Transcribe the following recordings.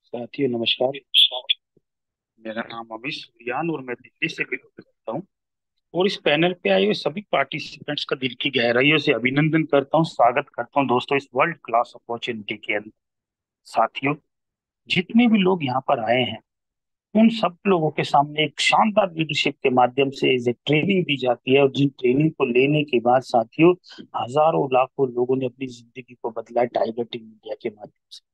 साथियों नमस्कार। मेरा नाम अभी सूर्यान और मैं दिल्ली से बिलोंग करता हूँ। और इस पैनल पे आए हुए सभी पार्टिसिपेंट्स का दिल की गहराइयों से अभिनंदन करता हूँ, स्वागत करता हूँ दोस्तों इस वर्ल्ड क्लास अपॉर्चुनिटी के अंदर। साथियों, जितने भी लोग यहाँ पर आए हैं उन सब लोगों के सामने एक शानदार लीडरशिप के माध्यम से एक ट्रेनिंग दी जाती है, और जिन ट्रेनिंग को लेने के बाद साथियों हजारों लाखों लोगों ने अपनी जिंदगी को बदला है टाइगर टीम इंडिया के माध्यम से।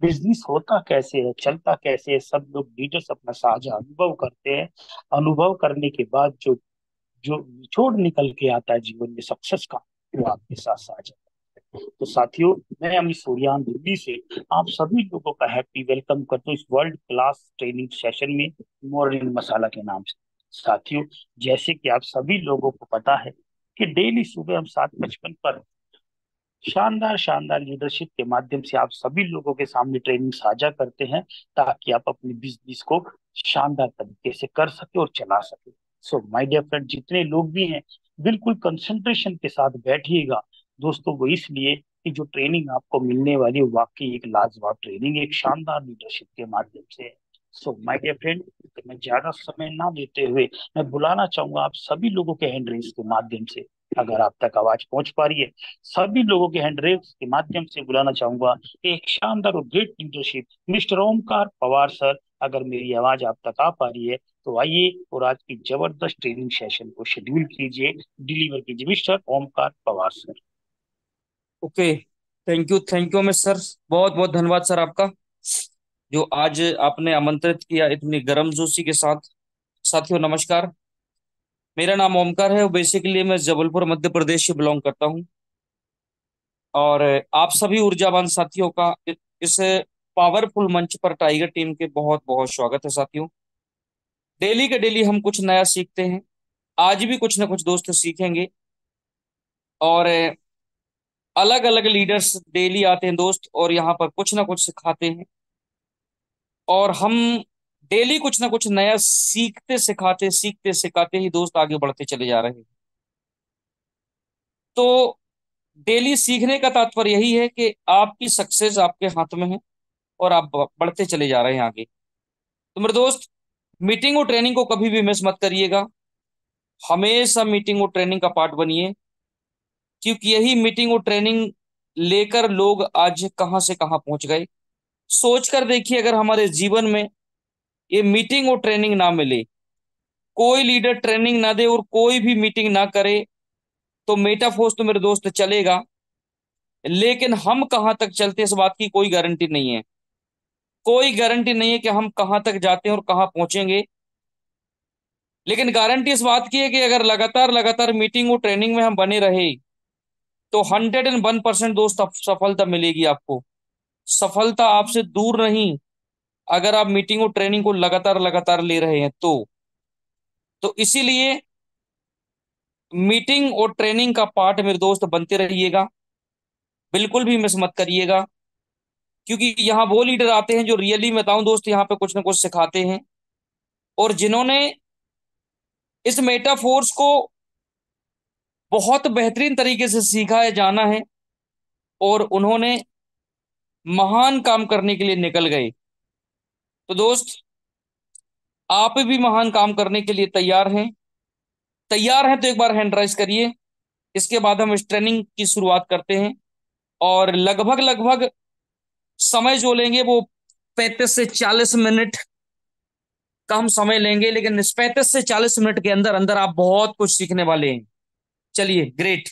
बिजनेस होता कैसे है, चलता कैसे है, सब लोग लीडर्स अपना साझा अनुभव करते हैं। अनुभव करने के बाद जो जो निचोड़ निकल के आता है जीवन में सक्सेस का, वो आपके साथ साझा करते हैं। तो साथियों, मैं अमित सूर्यान दिल्ली से आप सभी लोगों का हैप्पी वेलकम करता हूँ इस वर्ल्ड क्लास ट्रेनिंग सेशन में, मॉर्निंग मसाला के नाम से। साथियों, जैसे कि आप सभी लोगों को पता है कि डेली सुबह हम 7:55 पर शानदार शानदार लीडरशिप के माध्यम से आप सभी लोगों के सामने ट्रेनिंग साझा करते हैं, ताकि आप अपने बिजनेस को शानदार तरीके से कर सके और चला सके। सो माय डियर फ्रेंड, जितने लोग भी हैं बिल्कुल कंसंट्रेशन के साथ बैठिएगा दोस्तों। वो इसलिए कि जो ट्रेनिंग आपको मिलने वाली है वाकई एक लाजवाब ट्रेनिंग, एक शानदार लीडरशिप के माध्यम से है। सो माय डियर फ्रेंड, मैं ज्यादा समय ना लेते हुए मैं बुलाना चाहूंगा आप सभी लोगों के हैंड रेस के माध्यम से, अगर आप तक आवाज पहुंच पा रही है, सभी लोगों के हैंड रेस के माध्यम से बुलाना चाहूंगा एक शानदार और great leadership mister Omkar Pawar sir. अगर मेरी आवाज आप तक आ पा रही है तो आइए और आज की जबरदस्त ट्रेनिंग सेशन को शेड्यूल कीजिए, डिलीवर कीजिए mister Omkar Pawar sir. Okay. Thank you मैं सर। बहुत बहुत धन्यवाद सर आपका, जो आज आपने आमंत्रित किया इतनी गर्मजोशी के साथ। साथियों नमस्कार। मेरा नाम ओमकार है और बेसिकली मैं जबलपुर मध्य प्रदेश से बिलोंग करता हूँ। और आप सभी ऊर्जावान साथियों का इस पावरफुल मंच पर टाइगर टीम के बहुत बहुत स्वागत है साथियों। डेली के डेली हम कुछ नया सीखते हैं। आज भी कुछ ना कुछ दोस्त सीखेंगे। और अलग अलग लीडर्स डेली आते हैं दोस्त, और यहाँ पर कुछ ना कुछ सिखाते हैं। और हम डेली कुछ ना कुछ नया सीखते सिखाते ही दोस्त आगे बढ़ते चले जा रहे हैं। तो डेली सीखने का तात्पर्य यही है कि आपकी सक्सेस आपके हाथ में है और आप बढ़ते चले जा रहे हैं आगे। तो मेरे दोस्त, मीटिंग और ट्रेनिंग को कभी भी मिस मत करिएगा। हमेशा मीटिंग और ट्रेनिंग का पार्ट बनिए, क्योंकि यही मीटिंग और ट्रेनिंग लेकर लोग आज कहाँ से कहाँ पहुंच गए। सोच कर देखिए, अगर हमारे जीवन में ये मीटिंग और ट्रेनिंग ना मिले, कोई लीडर ट्रेनिंग ना दे और कोई भी मीटिंग ना करे, तो मेटाफोर्स तो मेरे दोस्त चलेगा, लेकिन हम कहाँ तक चलते हैं इस बात की कोई गारंटी नहीं है। कोई गारंटी नहीं है कि हम कहाँ तक जाते हैं और कहाँ पहुंचेंगे। लेकिन गारंटी इस बात की है कि अगर लगातार लगातार मीटिंग और ट्रेनिंग में हम बने रहे, तो 101% दोस्त सफलता मिलेगी आपको। सफलता आपसे दूर नहीं, अगर आप मीटिंग और ट्रेनिंग को लगातार लगातार ले रहे हैं तो इसीलिए मीटिंग और ट्रेनिंग का पार्ट मेरे दोस्त बनते रहिएगा। बिल्कुल भी मिस मत करिएगा, क्योंकि यहाँ वो लीडर आते हैं जो रियली, मैं बताऊं दोस्त, यहाँ पे कुछ ना कुछ सिखाते हैं। और जिन्होंने इस मेटाफोर्स को बहुत बेहतरीन तरीके से सीखा है, जाना है, और उन्होंने महान काम करने के लिए निकल गए। तो दोस्त, आप भी महान काम करने के लिए तैयार हैं? तैयार हैं तो एक बार हैंड राइज करिए। इसके बाद हम इस ट्रेनिंग की शुरुआत करते हैं। और लगभग लगभग समय जो लेंगे वो 35 से 40 मिनट का हम समय लेंगे, लेकिन इस 35 से 40 मिनट के अंदर अंदर आप बहुत कुछ सीखने वाले हैं। चलिए, ग्रेट,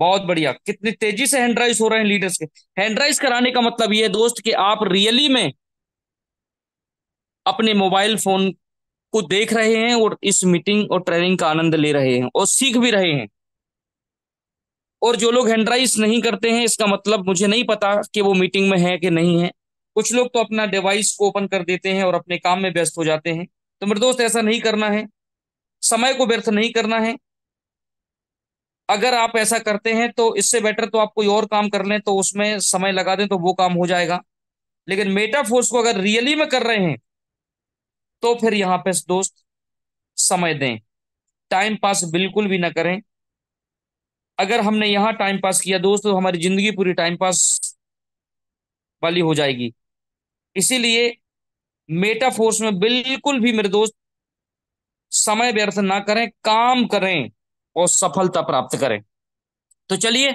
बहुत बढ़िया। कितनी तेजी से हैंड राइज हो रहे हैं लीडर्स के। हैंड राइज कराने का मतलब ये है दोस्त कि आप रियली में अपने मोबाइल फोन को देख रहे हैं और इस मीटिंग और ट्रेनिंग का आनंद ले रहे हैं और सीख भी रहे हैं। और जो लोग हैंड राइज नहीं करते हैं, इसका मतलब मुझे नहीं पता कि वो मीटिंग में है कि नहीं है। कुछ लोग तो अपना डिवाइस को ओपन कर देते हैं और अपने काम में व्यस्त हो जाते हैं। तो मेरे दोस्त, ऐसा नहीं करना है। समय को व्यर्थ नहीं करना है। अगर आप ऐसा करते हैं तो इससे बेटर तो आप कोई और काम कर लें, तो उसमें समय लगा दें तो वो काम हो जाएगा। लेकिन मेटाफोर्स को अगर रियली में कर रहे हैं, तो फिर यहाँ पे दोस्त समय दें। टाइम पास बिल्कुल भी ना करें। अगर हमने यहाँ टाइम पास किया दोस्त, तो हमारी जिंदगी पूरी टाइम पास वाली हो जाएगी। इसीलिए मेटाफोर्स में बिल्कुल भी मेरे दोस्त समय व्यर्थ ना करें, काम करें और सफलता प्राप्त करें। तो चलिए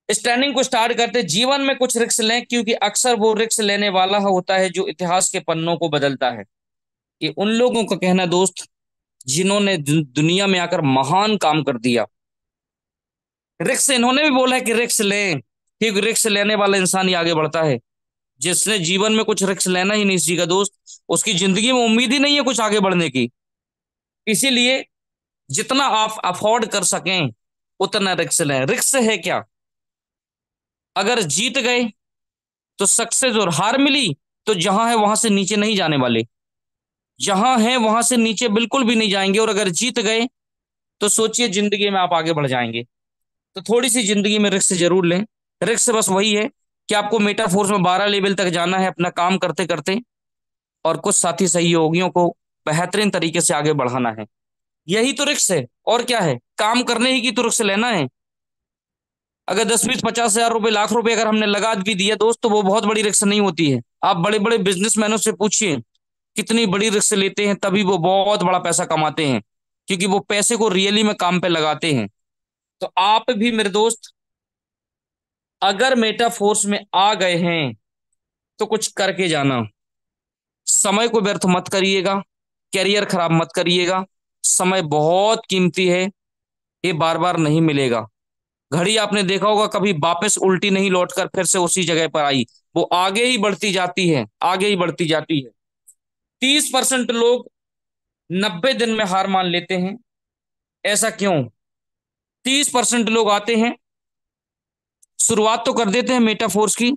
इस ट्रेनिंग को स्टार्ट करते। जीवन में कुछ रिस्क लें, क्योंकि अक्सर वो रिस्क लेने वाला होता है जो इतिहास के पन्नों को बदलता है। ये उन लोगों का कहना दोस्त जिन्होंने दुनिया में आकर महान काम कर दिया। रिस्क इन्होंने भी बोला है कि रिस्क लें, क्योंकि रिस्क लेने वाला इंसान ही आगे बढ़ता है। जिसने जीवन में कुछ रिस्क लेना ही नहीं सीखा दोस्त, उसकी जिंदगी में उम्मीद ही नहीं है कुछ आगे बढ़ने की। इसीलिए जितना आप अफोर्ड कर सकें उतना रिस्क लें। रिस्क है क्या? अगर जीत गए तो सक्सेस, और हार मिली तो जहां है वहां से नीचे नहीं जाने वाले। जहां है वहां से नीचे बिल्कुल भी नहीं जाएंगे। और अगर जीत गए तो सोचिए जिंदगी में आप आगे बढ़ जाएंगे। तो थोड़ी सी जिंदगी में रिस्क जरूर लें। रिस्क बस वही है कि आपको मेटाफोर्स में 12 लेवल तक जाना है अपना काम करते करते, और कुछ साथी सहयोगियों को बेहतरीन तरीके से आगे बढ़ाना है। यही तो रिस्क है, और क्या है? काम करने ही की तो रिस्क लेना है। अगर 10 20 50 हजार रुपए, लाख रुपए अगर हमने लगा भी दिया दोस्त, तो वो बहुत बड़ी रिस्क नहीं होती है। आप बड़े बड़े बिजनेसमैनों से पूछिए कितनी बड़ी रिस्क लेते हैं, तभी वो बहुत बड़ा पैसा कमाते हैं, क्योंकि वो पैसे को रियली में काम पे लगाते हैं। तो आप भी मेरे दोस्त अगर मेटाफोर्स में आ गए हैं तो कुछ करके जाना। समय को व्यर्थ मत करिएगा, कैरियर खराब मत करिएगा। समय बहुत कीमती है, ये बार बार नहीं मिलेगा। घड़ी आपने देखा होगा कभी वापस उल्टी नहीं लौटकर फिर से उसी जगह पर आई, वो आगे ही बढ़ती जाती है, आगे ही बढ़ती जाती है। 30% लोग 90 दिन में हार मान लेते हैं। ऐसा क्यों? 30% लोग आते हैं, शुरुआत तो कर देते हैं मेटाफोर्स की,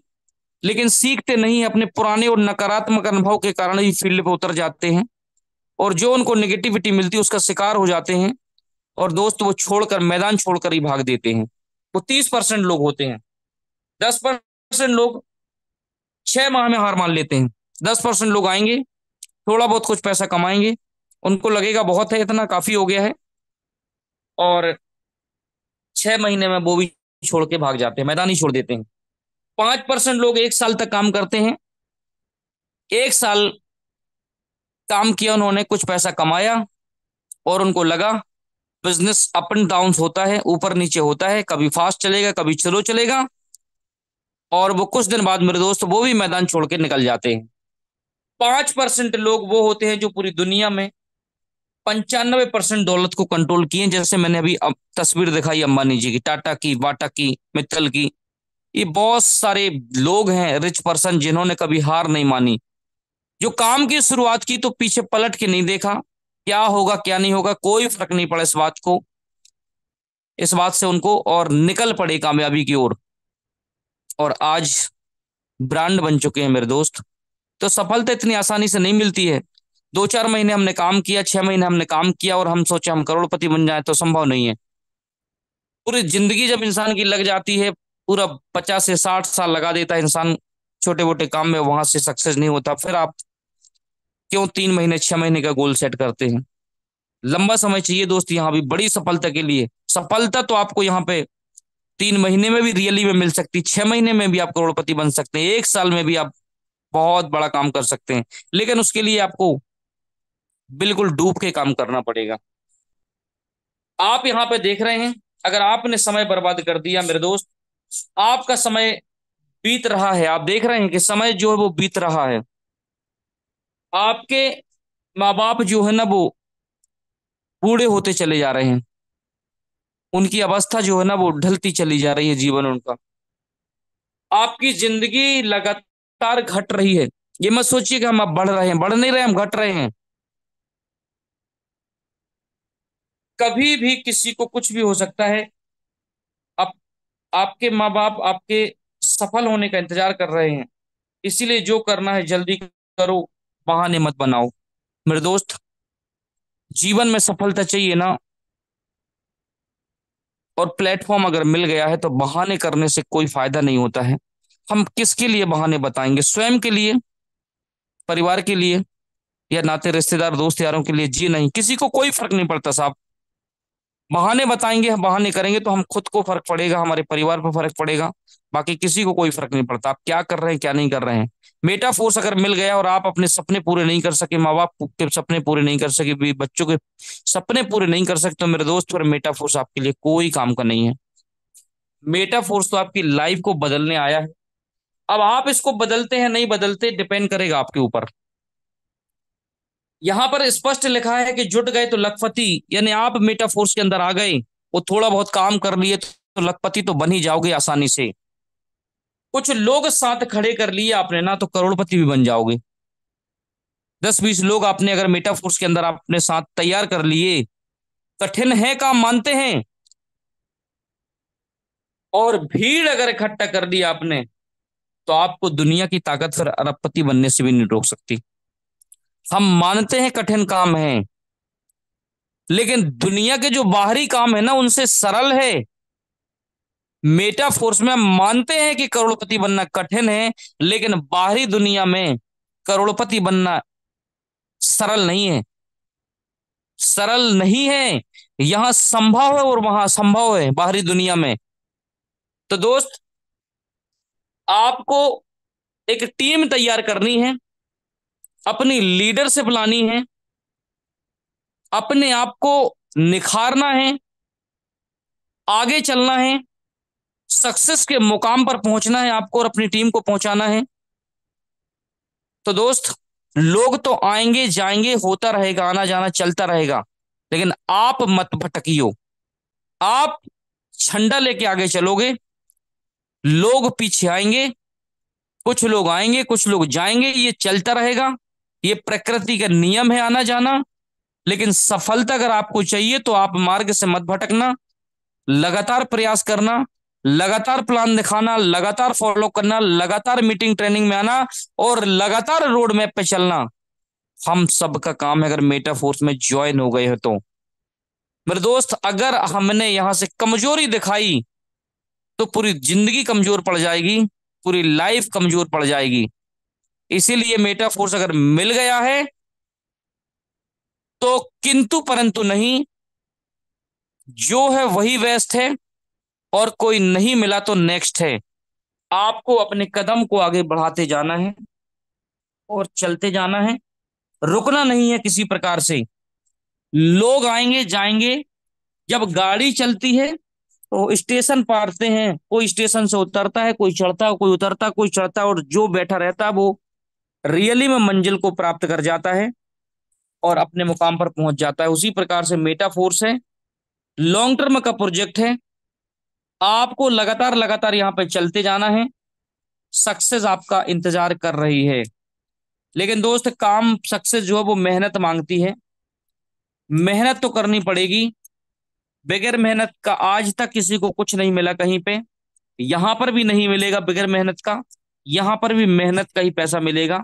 लेकिन सीखते नहीं, अपने पुराने और नकारात्मक अनुभव के कारण ही फील्ड पे उतर जाते हैं, और जो उनको नेगेटिविटी मिलती है उसका शिकार हो जाते हैं। और दोस्त वो छोड़कर, मैदान छोड़कर ही भाग देते हैं। वो 30% लोग होते हैं। 10% लोग 6 माह में हार मान लेते हैं। 10% लोग आएंगे, थोड़ा बहुत कुछ पैसा कमाएंगे, उनको लगेगा बहुत है, इतना काफी हो गया है, और 6 महीने में वो भी छोड़ के भाग जाते हैं, मैदान ही छोड़ देते हैं। 5% लोग 1 साल तक काम करते हैं। 1 साल काम किया उन्होंने, कुछ पैसा कमाया, और उनको लगा बिजनेस अप एंड डाउन होता है, ऊपर नीचे होता है, कभी फास्ट चलेगा कभी स्लो चलेगा, और वो कुछ दिन बाद मेरे दोस्त वो भी मैदान छोड़ के निकल जाते हैं। 5% लोग वो होते हैं जो पूरी दुनिया में 95% दौलत को कंट्रोल किए, जैसे मैंने अभी तस्वीर दिखाई अंबानी जी की, टाटा की, बाटा की, मित्तल की। ये बहुत सारे लोग हैं, रिच पर्सन, जिन्होंने कभी हार नहीं मानी। जो काम की शुरुआत की तो पीछे पलट के नहीं देखा, क्या होगा क्या नहीं होगा कोई फर्क नहीं पड़ा इस बात को, इस बात से उनको, और निकल पड़े कामयाबी की ओर, और आज ब्रांड बन चुके हैं मेरे दोस्त। तो सफलता इतनी आसानी से नहीं मिलती है। 2 4 महीने हमने काम किया, 6 महीने हमने काम किया और हम सोचे हम करोड़पति बन जाए, तो संभव नहीं है। पूरी जिंदगी जब इंसान की लग जाती है, पूरा 50 से 60 साल लगा देता है इंसान छोटे मोटे काम में, वहां से सक्सेस नहीं होता, फिर आप क्यों 3 महीने 6 महीने का गोल सेट करते हैं? लंबा समय चाहिए दोस्त यहाँ भी बड़ी सफलता के लिए। सफलता तो आपको यहाँ पे 3 महीने में भी रियली में मिल सकती, 6 महीने में भी आप करोड़पति बन सकते हैं, 1 साल में भी आप बहुत बड़ा काम कर सकते हैं, लेकिन उसके लिए आपको बिल्कुल डूब के काम करना पड़ेगा। आप यहाँ पे देख रहे हैं, अगर आपने समय बर्बाद कर दिया मेरे दोस्त, आपका समय बीत रहा है, आप देख रहे हैं कि समय जो है वो बीत रहा है। आपके माँ बाप जो है ना वो बूढ़े होते चले जा रहे हैं, उनकी अवस्था जो है ना वो ढलती चली जा रही है, जीवन उनका। आपकी जिंदगी लगातार घट रही है। ये मत सोचिए कि हम अब बढ़ रहे हैं, बढ़ नहीं रहे, हम घट रहे हैं। कभी भी किसी को कुछ भी हो सकता है। अब आपके माँ बाप आपके सफल होने का इंतजार कर रहे हैं, इसीलिए जो करना है जल्दी करो, बहाने मत बनाओ। मेरे दोस्त जीवन में सफलता चाहिए ना, और प्लेटफॉर्म अगर मिल गया है तो बहाने करने से कोई फायदा नहीं होता है। हम किसके लिए बहाने बताएंगे? स्वयं के लिए, परिवार के लिए, या नाते रिश्तेदार दोस्त यारों के लिए? जी नहीं, किसी को कोई फर्क नहीं पड़ता साहब। बहाने बताएंगे, हम बहाने करेंगे तो हम खुद को फर्क पड़ेगा, हमारे परिवार पर फर्क पड़ेगा, बाकी किसी को कोई फर्क नहीं पड़ता आप क्या कर रहे हैं क्या नहीं कर रहे हैं। मेटा फोर्स अगर मिल गया और आप अपने सपने पूरे नहीं कर सके, माँ बाप के सपने पूरे नहीं कर सके, बच्चों के सपने पूरे नहीं कर सकते, तो मेरे दोस्त फिर मेटा फोर्स आपके लिए कोई काम का नहीं है। मेटा फोर्स तो आपकी लाइफ को बदलने आया है। अब आप इसको बदलते हैं नहीं बदलते, डिपेंड करेगा आपके ऊपर। यहां पर स्पष्ट लिखा है कि जुट गए तो लखपति, यानी आप मेटा फोर्स के अंदर आ गए, वो थोड़ा बहुत काम कर लिए तो लखपति तो बन ही जाओगे आसानी से। कुछ लोग साथ खड़े कर लिए आपने ना, तो करोड़पति भी बन जाओगे। 10-20 लोग आपने अगर मेटा फोर्स के अंदर आपने साथ तैयार कर लिए, कठिन है काम मानते हैं, और भीड़ अगर इकट्ठा कर दी आपने, तो आपको दुनिया की ताकत फिर अरबपति बनने से भी नहीं रोक सकती। हम मानते हैं कठिन काम है, लेकिन दुनिया के जो बाहरी काम है ना उनसे सरल है। मेटा फोर्स में हम मानते हैं कि करोड़पति बनना कठिन है, लेकिन बाहरी दुनिया में करोड़पति बनना सरल नहीं है। सरल नहीं है, यहां संभव है और वहां असंभव है बाहरी दुनिया में। तो दोस्त, आपको एक टीम तैयार करनी है, अपनी लीडरशिप लानी है, अपने आप को निखारना है, आगे चलना है, सक्सेस के मुकाम पर पहुंचना है आपको और अपनी टीम को पहुंचाना है। तो दोस्त, लोग तो आएंगे जाएंगे, होता रहेगा, आना जाना चलता रहेगा, लेकिन आप मत भटकियो। आप झंडा लेके आगे चलोगे, लोग पीछे आएंगे, कुछ लोग आएंगे कुछ लोग जाएंगे, ये चलता रहेगा। ये प्रकृति का नियम है, आना जाना। लेकिन सफलता अगर आपको चाहिए तो आप मार्ग से मत भटकना, लगातार प्रयास करना, लगातार प्लान दिखाना, लगातार फॉलो करना, लगातार मीटिंग ट्रेनिंग में आना, और लगातार रोड मैप पे चलना। हम सबका काम है, अगर मेटा फोर्स में ज्वाइन हो गए हो तो। मेरे दोस्त, अगर हमने यहां से कमजोरी दिखाई तो पूरी जिंदगी कमजोर पड़ जाएगी, पूरी लाइफ कमजोर पड़ जाएगी। इसीलिए मेटा फोर्स अगर मिल गया है तो किंतु परंतु नहीं, जो है वही बेस्ट है, और कोई नहीं मिला तो नेक्स्ट है। आपको अपने कदम को आगे बढ़ाते जाना है और चलते जाना है, रुकना नहीं है किसी प्रकार से। लोग आएंगे जाएंगे, जब गाड़ी चलती है तो स्टेशन पारते हैं, कोई स्टेशन से उतरता है, कोई चढ़ता है, कोई उतरता है, कोई चढ़ता है, और जो बैठा रहता है वो रियली में मंजिल को प्राप्त कर जाता है और अपने मुकाम पर पहुंच जाता है। उसी प्रकार से मेटा फोर्स है, लॉन्ग टर्म का प्रोजेक्ट है। आपको लगातार लगातार यहाँ पे चलते जाना है, सक्सेस आपका इंतजार कर रही है। लेकिन दोस्त, काम सक्सेस जो है वो मेहनत मांगती है, मेहनत तो करनी पड़ेगी। बगैर मेहनत का आज तक किसी को कुछ नहीं मिला कहीं पे, यहां पर भी नहीं मिलेगा बगैर मेहनत का। यहां पर भी मेहनत का ही पैसा मिलेगा,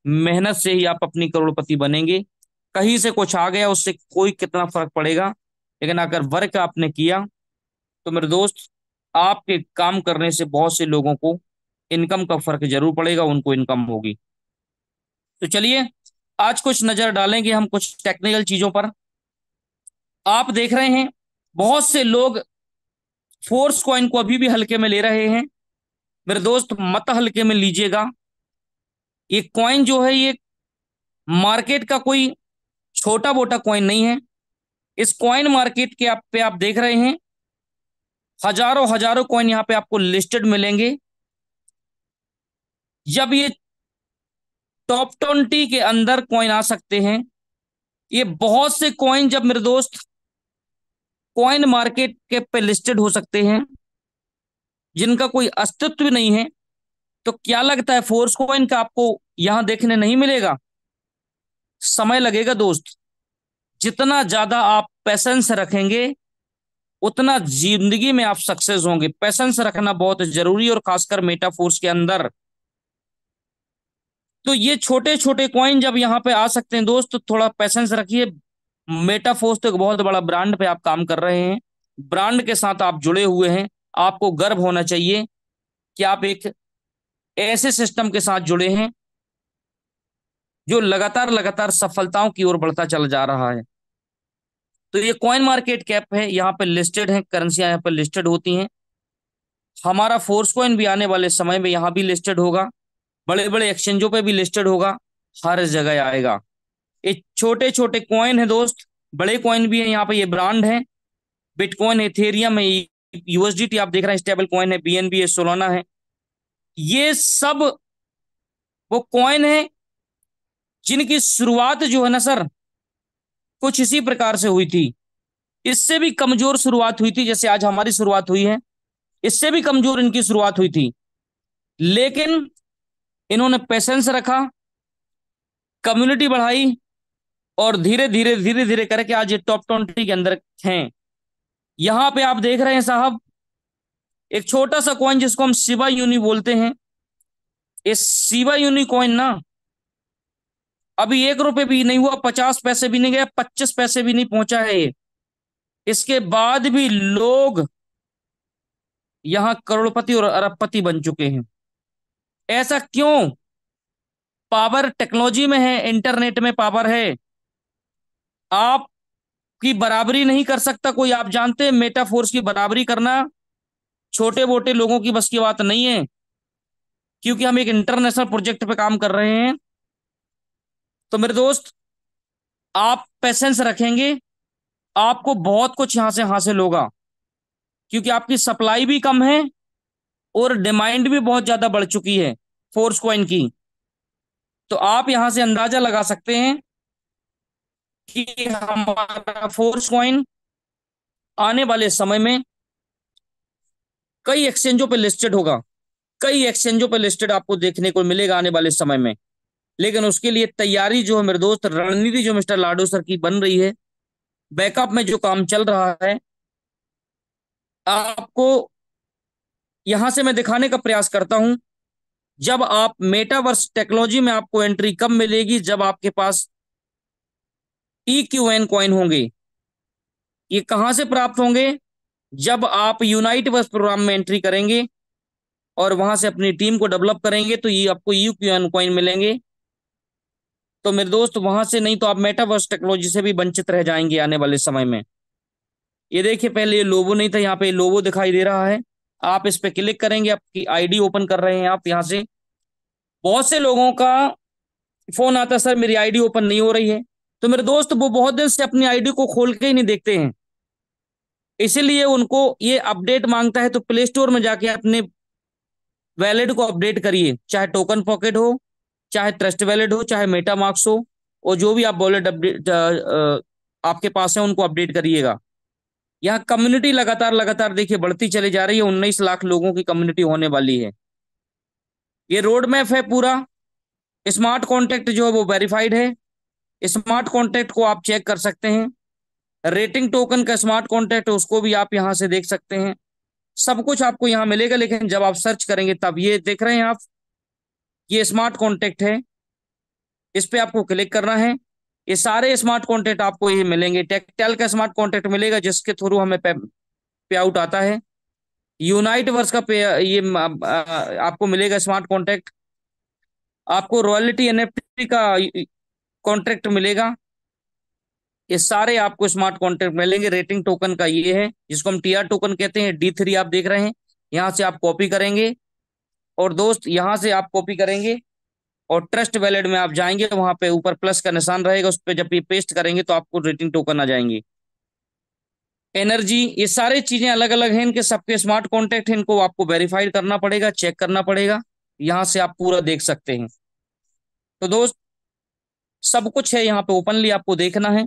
मेहनत से ही आप अपनी करोड़पति बनेंगे। कहीं से कुछ आ गया उससे कोई कितना फर्क पड़ेगा, लेकिन अगर वर्क आपने किया तो मेरे दोस्त, आपके काम करने से बहुत से लोगों को इनकम का फर्क जरूर पड़ेगा, उनको इनकम होगी। तो चलिए, आज कुछ नजर डालेंगे हम कुछ टेक्निकल चीजों पर। आप देख रहे हैं बहुत से लोग फोर्स कॉइन को अभी भी हल्के में ले रहे हैं। मेरे दोस्त, मत हल्के में लीजिएगा। ये कॉइन जो है ये मार्केट का कोई छोटा मोटा कॉइन नहीं है। इस कॉइन मार्केट के आप पे आप देख रहे हैं हजारों हजारों कॉइन यहाँ पे आपको लिस्टेड मिलेंगे। जब ये टॉप 20 के अंदर कॉइन आ सकते हैं, ये बहुत से कॉइन जब मेरे दोस्त कॉइन मार्केट के पे लिस्टेड हो सकते हैं जिनका कोई अस्तित्व नहीं है, तो क्या लगता है फोर्स कॉइन का आपको यहां देखने नहीं मिलेगा? समय लगेगा दोस्त। जितना ज्यादा आप पैसेंस रखेंगे उतना जिंदगी में आप सक्सेस होंगे। पैसेंस रखना बहुत जरूरी है, और खासकर मेटा फोर्स के अंदर। तो ये छोटे छोटे कॉइन जब यहाँ पे आ सकते हैं दोस्त, तो थोड़ा पैसेंस रखिए। मेटा फोर्स तो एक बहुत बड़ा ब्रांड पे आप काम कर रहे हैं, ब्रांड के साथ आप जुड़े हुए हैं। आपको गर्व होना चाहिए कि आप एक ऐसे सिस्टम के साथ जुड़े हैं जो लगातार लगातार सफलताओं की ओर बढ़ता चला जा रहा है। तो ये कॉइन मार्केट कैप है, यहाँ पे लिस्टेड है, करेंसियां यहाँ पे लिस्टेड होती हैं। हमारा फोर्स कॉइन भी आने वाले समय में यहाँ भी लिस्टेड होगा। बड़े बड़े एक्सचेंजों पे भी लिस्टेड होगा, हर जगह आएगा। ये छोटे छोटे कॉइन है दोस्त, बड़े कॉइन भी है यहाँ पे, ये ब्रांड है। बिटकॉइन, एथेरियम है, यूएसडीटी आप देख रहे हैं, स्टेबल कॉइन है, बीएनबी है, सोलाना है। ये सब वो कॉइन है जिनकी शुरुआत जो है ना सर, कुछ इसी प्रकार से हुई थी। इससे भी कमजोर शुरुआत हुई थी, जैसे आज हमारी शुरुआत हुई है, इससे भी कमजोर इनकी शुरुआत हुई थी। लेकिन इन्होंने पेशेंस रखा, कम्युनिटी बढ़ाई, और धीरे धीरे करके आज ये टॉप 20 के अंदर हैं। यहां पे आप देख रहे हैं साहब, एक छोटा सा कॉइन जिसको हम शिबा यूनि बोलते हैं। इस शिबा यूनि कॉइन ना अभी 1 रुपए भी नहीं हुआ, 50 पैसे भी नहीं गया, 25 पैसे भी नहीं पहुंचा है ये। इसके बाद भी लोग यहाँ करोड़पति और अरबपति बन चुके हैं। ऐसा क्यों? पावर टेक्नोलॉजी में है, इंटरनेट में पावर है। आपकी बराबरी नहीं कर सकता कोई। आप जानते हैं मेटाफोर्स की बराबरी करना छोटे मोटे लोगों की बस की बात नहीं है, क्योंकि हम एक इंटरनेशनल प्रोजेक्ट पे काम कर रहे हैं। तो मेरे दोस्त, आप पेशेंस रखेंगे, आपको बहुत कुछ यहां से हासिल होगा, क्योंकि आपकी सप्लाई भी कम है और डिमांड भी बहुत ज्यादा बढ़ चुकी है फोर्स कॉइन की। तो आप यहां से अंदाजा लगा सकते हैं कि हमारा फोर्स कॉइन आने वाले समय में कई एक्सचेंजों पे लिस्टेड होगा। कई एक्सचेंजों पे लिस्टेड आपको देखने को मिलेगा आने वाले समय में। लेकिन उसके लिए तैयारी जो है मेरे दोस्त, रणनीति जो मिस्टर लाडो सर की बन रही है, बैकअप में जो काम चल रहा है, आपको यहां से मैं दिखाने का प्रयास करता हूं। जब आप मेटावर्स टेक्नोलॉजी में आपको एंट्री कब मिलेगी? जब आपके पास EQN कॉइन होंगे। ये कहां से प्राप्त होंगे? जब आप यूनाइट वर्स प्रोग्राम में एंट्री करेंगे और वहां से अपनी टीम को डेवलप करेंगे, तो ये आपको EQN कॉइन मिलेंगे। तो मेरे दोस्त, वहां से नहीं तो आप मेटावर्स टेक्नोलॉजी से भी वंचित रह जाएंगे आने वाले समय में। ये देखिए, पहले ये लोगो नहीं था, यहाँ पे लोगो दिखाई दे रहा है। आप इस पे क्लिक करेंगे, आपकी आईडी ओपन कर रहे हैं आप यहाँ से। बहुत से लोगों का फोन आता है, सर मेरी आईडी ओपन नहीं हो रही है। तो मेरे दोस्त, वो बहुत दिन से अपनी आईडी को खोल के ही नहीं देखते हैं, इसीलिए उनको ये अपडेट मांगता है। तो प्ले स्टोर में जाके अपने वैलेट को अपडेट करिए, चाहे टोकन पॉकेट हो, चाहे ट्रस्ट वैलेट हो, चाहे मेटामार्क्स हो, और जो भी आप वॉलेट अपडेट आपके पास है उनको अपडेट करिएगा। यहाँ कम्युनिटी लगातार लगातार देखिए बढ़ती चली जा रही है, 19 लाख लोगों की कम्युनिटी होने वाली है। ये रोड मैप है पूरा। स्मार्ट कॉन्ट्रैक्ट जो है वो वेरीफाइड है। स्मार्ट कॉन्ट्रैक्ट को आप चेक कर सकते हैं। रेटिंग टोकन का स्मार्ट कॉन्ट्रैक्ट है, उसको भी आप यहाँ से देख सकते हैं। सब कुछ आपको यहाँ मिलेगा। लेकिन जब आप सर्च करेंगे, तब ये देख रहे हैं आप, ये स्मार्ट कॉन्ट्रैक्ट है, इस पे आपको क्लिक करना है। ये सारे स्मार्ट कॉन्ट्रैक्ट आपको ये मिलेंगे। टेक्सटाइल का स्मार्ट कॉन्ट्रैक्ट मिलेगा, जिसके थ्रू हमें पे आउट आता है। यूनाइट वर्स का पे ये आपको मिलेगा स्मार्ट कॉन्ट्रैक्ट। आपको रॉयल्टी NFT का कॉन्ट्रैक्ट मिलेगा। ये सारे आपको स्मार्ट कॉन्ट्रैक्ट मिलेंगे। रेटिंग टोकन का ये है, जिसको हम TR टोकन कहते हैं, D3 आप देख रहे हैं। यहाँ से आप कॉपी करेंगे, और दोस्त यहाँ से आप कॉपी करेंगे और ट्रस्ट वैलेट में आप जाएंगे, वहां पे ऊपर प्लस का निशान रहेगा, उस पर जब ये पेस्ट करेंगे तो आपको रेटिंग टोकन आ जाएंगे। एनर्जी, ये सारी चीजें अलग अलग हैं, इनके सबके स्मार्ट कॉन्ट्रैक्ट हैं, इनको आपको वेरीफाइड करना पड़ेगा, चेक करना पड़ेगा। यहाँ से आप पूरा देख सकते हैं। तो दोस्त, सब कुछ है यहाँ पे, ओपनली आपको देखना है।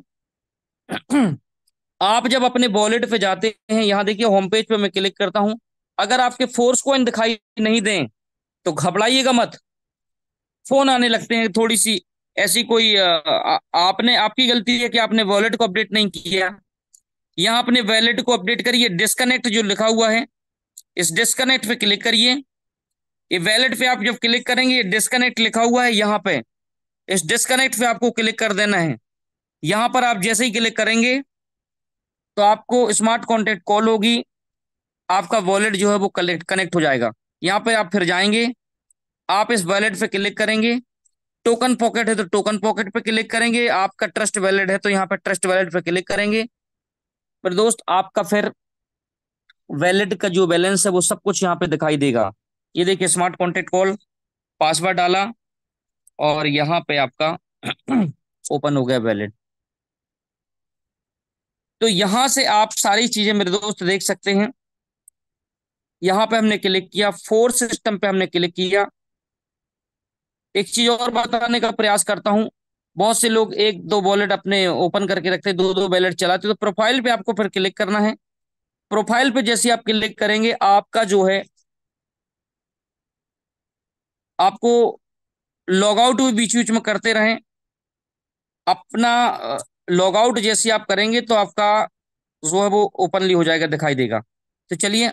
आप जब अपने वॉलेट पे जाते हैं, यहाँ देखिए होम पेज पे मैं क्लिक करता हूँ। अगर आपके फोर्स कॉइन दिखाई नहीं दें तो घबराइएगा मत। फोन आने लगते हैं थोड़ी सी ऐसी कोई आपने, आपकी गलती है कि आपने वॉलेट को अपडेट नहीं किया। यहाँ अपने वॉलेट को अपडेट करिए। डिस्कनेक्ट जो लिखा हुआ है, इस डिस्कनेक्ट पे क्लिक करिए। ये वैलेट पे आप जब क्लिक करेंगे, ये डिस्कनेक्ट लिखा हुआ है यहाँ पे, इस डिस्कनेक्ट पे आपको क्लिक कर देना है। यहाँ पर आप जैसे ही क्लिक करेंगे तो आपको स्मार्ट कॉन्टेक्ट कॉल होगी, आपका वॉलेट जो है वो कनेक्ट हो जाएगा। यहाँ पे आप फिर जाएंगे, आप इस वॉलेट पे क्लिक करेंगे। टोकन पॉकेट है तो टोकन पॉकेट पे क्लिक करेंगे। आपका ट्रस्ट वैलेट है तो यहाँ पे ट्रस्ट वैलेट पे क्लिक करेंगे। पर दोस्त, आपका फिर वैलेट का जो बैलेंस है वो सब कुछ यहाँ पे दिखाई देगा। ये देखिए स्मार्ट कॉन्टेक्ट कॉल पासवर्ड डाला और यहाँ पे आपका ओपन हो गया वैलेट। तो यहाँ से आप सारी चीजें मेरे दोस्त देख सकते हैं। यहाँ पे हमने क्लिक किया, फोर्स सिस्टम पे हमने क्लिक किया। एक चीज और बताने का प्रयास करता हूँ, बहुत से लोग एक दो वॉलेट अपने ओपन करके रखते हैं, दो दो वॉलेट चलाते, तो प्रोफाइल पे आपको फिर क्लिक करना है। प्रोफाइल पे जैसे आप क्लिक करेंगे, आपका जो है आपको लॉग आउट भी बीच बीच में करते रहें। अपना लॉग आउट जैसे आप करेंगे तो आपका जो है वो ओपनली हो जाएगा, दिखाई देगा। तो चलिए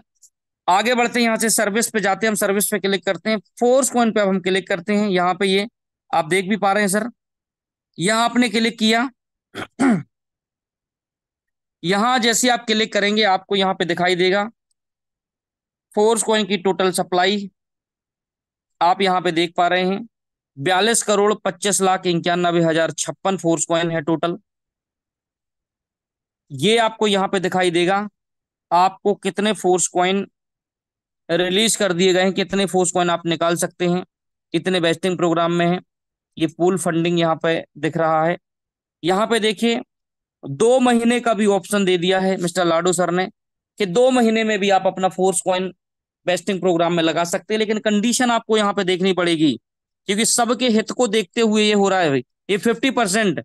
आगे बढ़ते हैं, यहाँ से सर्विस पे जाते हैं, हम सर्विस पे क्लिक करते हैं, फोर्स कॉइन पे अब हम क्लिक करते हैं। यहाँ पे ये आप देख भी पा रहे हैं सर, यहाँ आपने क्लिक किया। यहाँ जैसे आप क्लिक करेंगे आपको यहाँ पे दिखाई देगा फोर्स कॉइन की टोटल सप्लाई, आप यहाँ पे देख पा रहे हैं 42,25,91,56 फोर्स कॉइन है टोटल। ये आपको यहाँ पे दिखाई देगा आपको कितने फोर्स कॉइन रिलीज कर दिए गए हैं, कितने फोर्स कॉइन आप निकाल सकते हैं, कितने वेस्टिंग प्रोग्राम में है। ये पूल फंडिंग यहाँ पे दिख रहा है। यहाँ पे देखिए 2 महीने का भी ऑप्शन दे दिया है मिस्टर लाडो सर ने, कि 2 महीने में भी आप अपना फोर्स कॉइन वेस्टिंग प्रोग्राम में लगा सकते हैं। लेकिन कंडीशन आपको यहाँ पे देखनी पड़ेगी, क्योंकि सबके हित को देखते हुए ये हो रहा है भाई। ये 50%,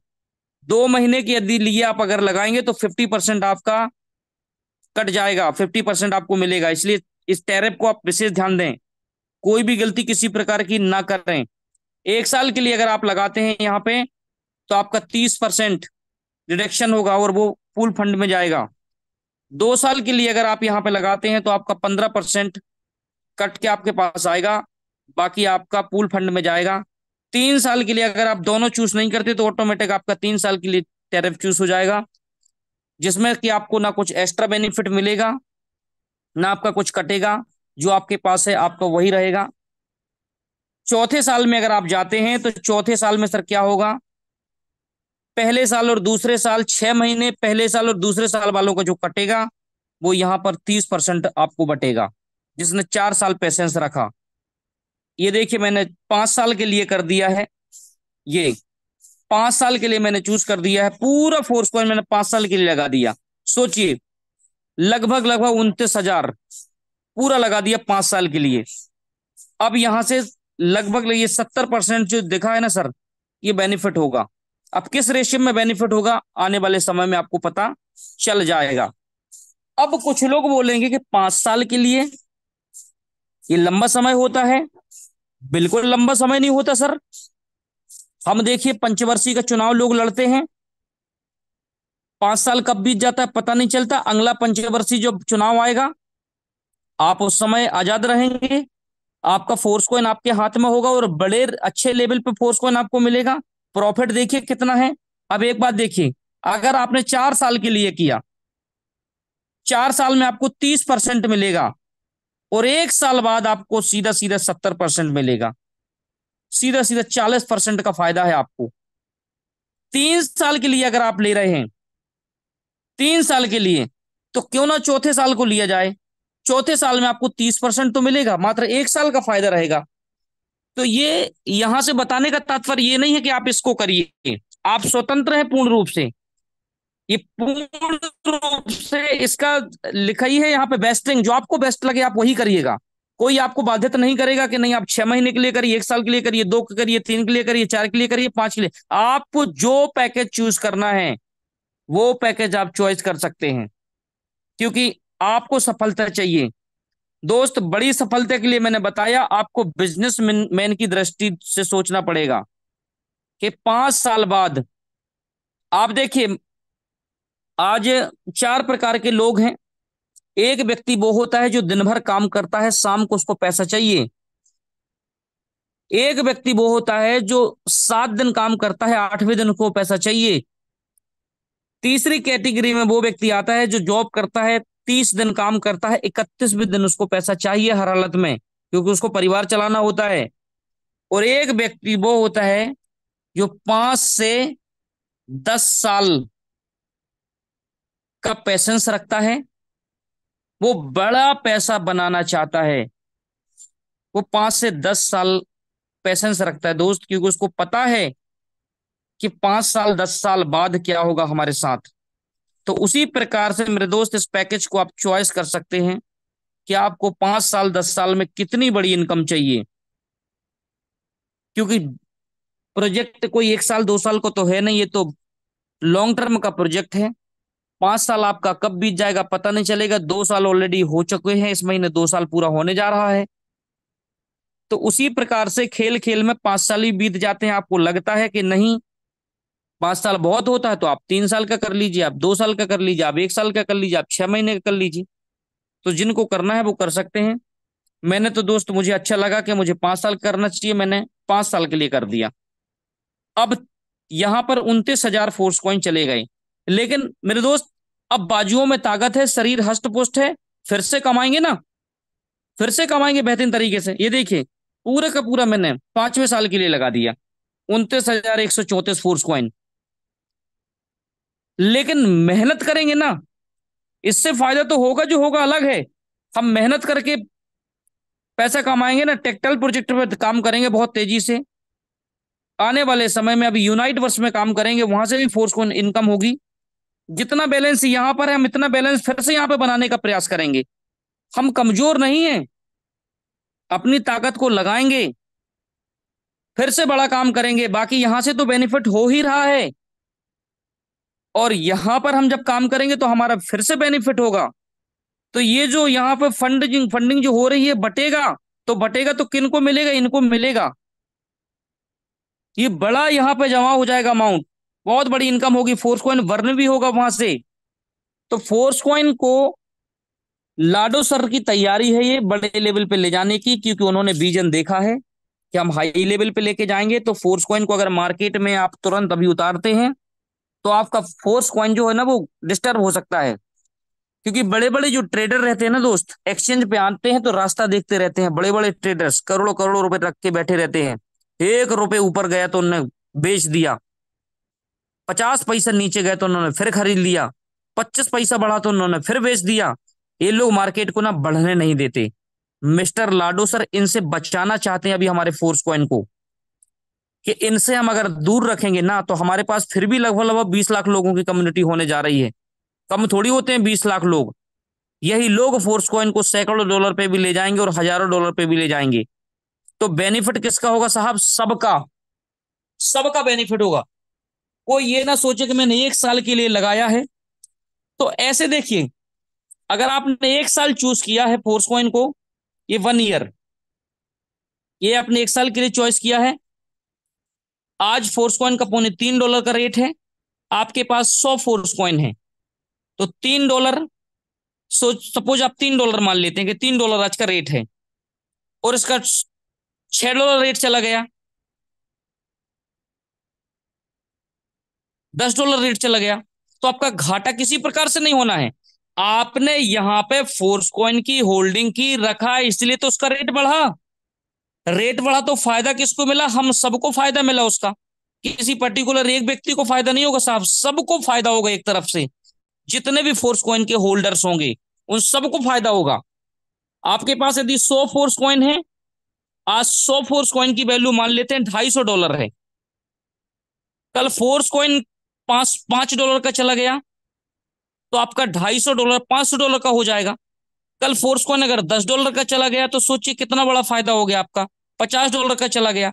2 महीने की यदि लिए आप अगर लगाएंगे तो 50% आपका कट जाएगा, 50% आपको मिलेगा। इसलिए इस टैरिफ को आप विशेष ध्यान दें, कोई भी गलती किसी प्रकार की ना करें। 1 साल के लिए अगर आप लगाते हैं यहाँ पे तो आपका 30% डिडक्शन होगा और वो पूल फंड में जाएगा। 2 साल के लिए अगर आप यहाँ पे लगाते हैं तो आपका 15% कट के आपके पास आएगा, बाकी आपका पूल फंड में जाएगा। 3 साल के लिए अगर आप दोनों चूज नहीं करते तो ऑटोमेटिक आपका 3 साल के लिए टैरिफ चूज हो जाएगा, जिसमें कि आपको ना कुछ एक्स्ट्रा बेनिफिट मिलेगा, ना आपका कुछ कटेगा। जो आपके पास है आपका वही रहेगा। चौथे साल में अगर आप जाते हैं तो चौथे साल में सर क्या होगा, पहले साल और दूसरे साल 6 महीने, पहले साल और दूसरे साल वालों का जो कटेगा वो यहाँ पर 30% आपको बटेगा, जिसने 4 साल पेशेंस रखा। ये देखिए मैंने 5 साल के लिए कर दिया है, ये 5 साल के लिए मैंने चूज कर दिया है, पूरा फोर्स कॉइन मैंने 5 साल के लिए लगा दिया। सोचिए लगभग लगभग 29,000 पूरा लगा दिया 5 साल के लिए। अब यहां से लगभग ये 70% जो दिखा है ना सर, ये बेनिफिट होगा। अब किस रेशियो में बेनिफिट होगा आने वाले समय में आपको पता चल जाएगा। अब कुछ लोग बोलेंगे कि 5 साल के लिए ये लंबा समय होता है। बिल्कुल लंबा समय नहीं होता सर। हम देखिए पंचवर्षीय का चुनाव लोग लड़ते हैं, 5 साल कब बीत जाता है पता नहीं चलता। अगला पंचवर्षीय जो चुनाव आएगा आप उस समय आजाद रहेंगे, आपका फोर्स कॉइन आपके हाथ में होगा और बड़े अच्छे लेवल पे फोर्स कॉइन आपको मिलेगा। प्रॉफिट देखिए कितना है। अब एक बात देखिए, अगर आपने 4 साल के लिए किया, 4 साल में आपको 30% मिलेगा और 1 साल बाद आपको सीधा सीधा 70% मिलेगा, सीधा सीधा 40% का फायदा है आपको। 3 साल के लिए अगर आप ले रहे हैं, 3 साल के लिए, तो क्यों ना चौथे साल को लिया जाए। चौथे साल में आपको 30% तो मिलेगा, मात्र 1 साल का फायदा रहेगा। तो ये यहां से बताने का तात्पर्य ये नहीं है कि आप इसको करिए, आप स्वतंत्र हैं पूर्ण रूप से। ये पूर्ण रूप से इसका लिखा ही है यहाँ पे बेस्टिंग, जो आपको बेस्ट लगे आप वही करिएगा। कोई आपको बाधित नहीं करेगा कि नहीं आप 6 महीने के लिए करिए, 1 साल के लिए करिए, 2 के करिए, 3 के लिए करिए, 4 के लिए करिए, 5 के लिए। आपको जो पैकेज चूज करना है वो पैकेज आप चॉइस कर सकते हैं, क्योंकि आपको सफलता चाहिए। दोस्त बड़ी सफलता के लिए मैंने बताया आपको बिजनेस मैन की दृष्टि से सोचना पड़ेगा कि 5 साल बाद आप देखिए, आज 4 प्रकार के लोग हैं। एक व्यक्ति वो होता है जो दिन भर काम करता है, शाम को उसको पैसा चाहिए। एक व्यक्ति वो होता है जो 7 दिन काम करता है, 8वें दिन को पैसा चाहिए। तीसरी कैटेगरी में वो व्यक्ति आता है जो जॉब करता है, 30 दिन काम करता है, 31वें दिन उसको पैसा चाहिए हर हालत में, क्योंकि उसको परिवार चलाना होता है। और एक व्यक्ति वो होता है जो 5 से 10 साल का पेशेंस रखता है, वो बड़ा पैसा बनाना चाहता है, वो 5 से 10 साल पेशेंस रखता है दोस्त, क्योंकि उसको पता है कि 5 साल 10 साल बाद क्या होगा हमारे साथ। तो उसी प्रकार से मेरे दोस्त इस पैकेज को आप चॉइस कर सकते हैं कि आपको 5 साल 10 साल में कितनी बड़ी इनकम चाहिए, क्योंकि प्रोजेक्ट कोई 1 साल 2 साल को तो है नहीं, ये तो लॉन्ग टर्म का प्रोजेक्ट है। 5 साल आपका कब बीत जाएगा पता नहीं चलेगा। 2 साल ऑलरेडी हो चुके हैं, इस महीने 2 साल पूरा होने जा रहा है। तो उसी प्रकार से खेल खेल में 5 साल ही बीत जाते हैं। आपको लगता है कि नहीं 5 साल बहुत होता है, तो आप 3 साल का कर लीजिए, आप 2 साल का कर लीजिए, आप 1 साल का कर लीजिए, आप 6 महीने का कर लीजिए। तो जिनको करना है वो कर सकते हैं। मैंने तो दोस्त, मुझे अच्छा लगा कि मुझे 5 साल करना चाहिए, मैंने 5 साल के लिए कर दिया। अब यहां पर 29,000 फोर्स कॉइन चले गए। लेकिन मेरे दोस्त, अब बाजुओं में ताकत है, शरीर हष्ट पुष्ट है, फिर से कमाएंगे ना, फिर से कमाएंगे बेहतरीन तरीके से। ये देखिए, पूरा का पूरा मैंने 5वें साल के लिए लगा दिया, 29,134 फोर्स कॉइन। लेकिन मेहनत करेंगे ना, इससे फायदा तो होगा, जो होगा अलग है। हम मेहनत करके पैसा कमाएंगे ना, टेक्टाइल प्रोजेक्ट पर काम करेंगे बहुत तेजी से। आने वाले समय में अभी यूनाइट वर्स में काम करेंगे, वहां से भी फोर्स को इनकम होगी। जितना बैलेंस यहाँ पर है, हम इतना बैलेंस फिर से यहाँ पे बनाने का प्रयास करेंगे। हम कमजोर नहीं है, अपनी ताकत को लगाएंगे, फिर से बड़ा काम करेंगे। बाकी यहां से तो बेनिफिट हो ही रहा है, और यहां पर हम जब काम करेंगे तो हमारा फिर से बेनिफिट होगा। तो ये जो यहाँ पे फंडिंग फंडिंग जो हो रही है, बटेगा तो बटेगा तो किन को मिलेगा, इनको मिलेगा। ये बड़ा यहाँ पे जमा हो जाएगा अमाउंट, बहुत बड़ी इनकम होगी। फोर्स कॉइन वर्न भी होगा वहां से। तो फोर्स कॉइन को लाडो सर की तैयारी है ये बड़े लेवल पे ले जाने की, क्योंकि उन्होंने विजन देखा है कि हम हाई लेवल पे लेके जाएंगे। तो फोर्स कॉइन को अगर मार्केट में आप तुरंत अभी उतारते हैं, तो आपका फोर्स कॉइन जो है ना वो डिस्टर्ब हो सकता है। क्योंकि बड़े बड़े जो ट्रेडर रहते हैं ना दोस्त, एक्सचेंज पे आते हैं तो रास्ता देखते रहते हैं। बड़े बड़े ट्रेडर्स करोड़ों करोड़ों रुपए रख के बैठे रहते हैं। 1 रुपए ऊपर गया तो उन्होंने बेच दिया, 50 पैसा नीचे गए तो उन्होंने फिर खरीद लिया, 25 पैसा बढ़ा तो उन्होंने फिर बेच दिया। ये लोग मार्केट को ना बढ़ने नहीं देते। मिस्टर लाडो सर इनसे बचाना चाहते हैं अभी हमारे फोर्स कॉइन को, कि इनसे हम अगर दूर रखेंगे ना, तो हमारे पास फिर भी लगभग लगभग 20 लाख लोगों की कम्युनिटी होने जा रही है। कम थोड़ी होते हैं 20 लाख लोग। यही लोग फोर्स कॉइन को सैकड़ों डॉलर पे भी ले जाएंगे और हजारों डॉलर पे भी ले जाएंगे। तो बेनिफिट किसका होगा साहब? सबका, सबका बेनिफिट होगा। कोई ये ना सोचे कि मैंने 1 साल के लिए लगाया है। तो ऐसे देखिए, अगर आपने 1 साल चूज किया है फोर्स कॉइन को, ये 1 ईयर, ये आपने 1 साल के लिए चॉइस किया है। आज फोर्स कॉइन का $3.25 का रेट है। आपके पास 100 फोर्स कॉइन है, तो $3। सपोज आप $3 मान लेते हैं कि $3 आज का रेट है, और इसका $6 रेट चला गया, $10 रेट चला गया, तो आपका घाटा किसी प्रकार से नहीं होना है। आपने यहां पे फोर्स कॉइन की होल्डिंग की रखा, इसलिए तो उसका रेट बढ़ा। रेट बढ़ा तो फायदा किसको मिला? हम सबको फायदा मिला उसका। किसी पर्टिकुलर एक व्यक्ति को फायदा नहीं होगा साहब, सबको फायदा होगा एक तरफ से। जितने भी फोर्स कॉइन के होल्डर्स होंगे उन सबको फायदा होगा। आपके पास यदि 100 फोर्स कॉइन है, आज 100 फोर्स कॉइन की वैल्यू मान लेते हैं $250 है। कल फोर्स कॉइन पांच $5 का चला गया, तो आपका $250 $500 का हो जाएगा। कल फोर्स कॉइन अगर $10 का चला गया, तो सोचिए कितना बड़ा फायदा हो गया आपका। $50 का चला गया।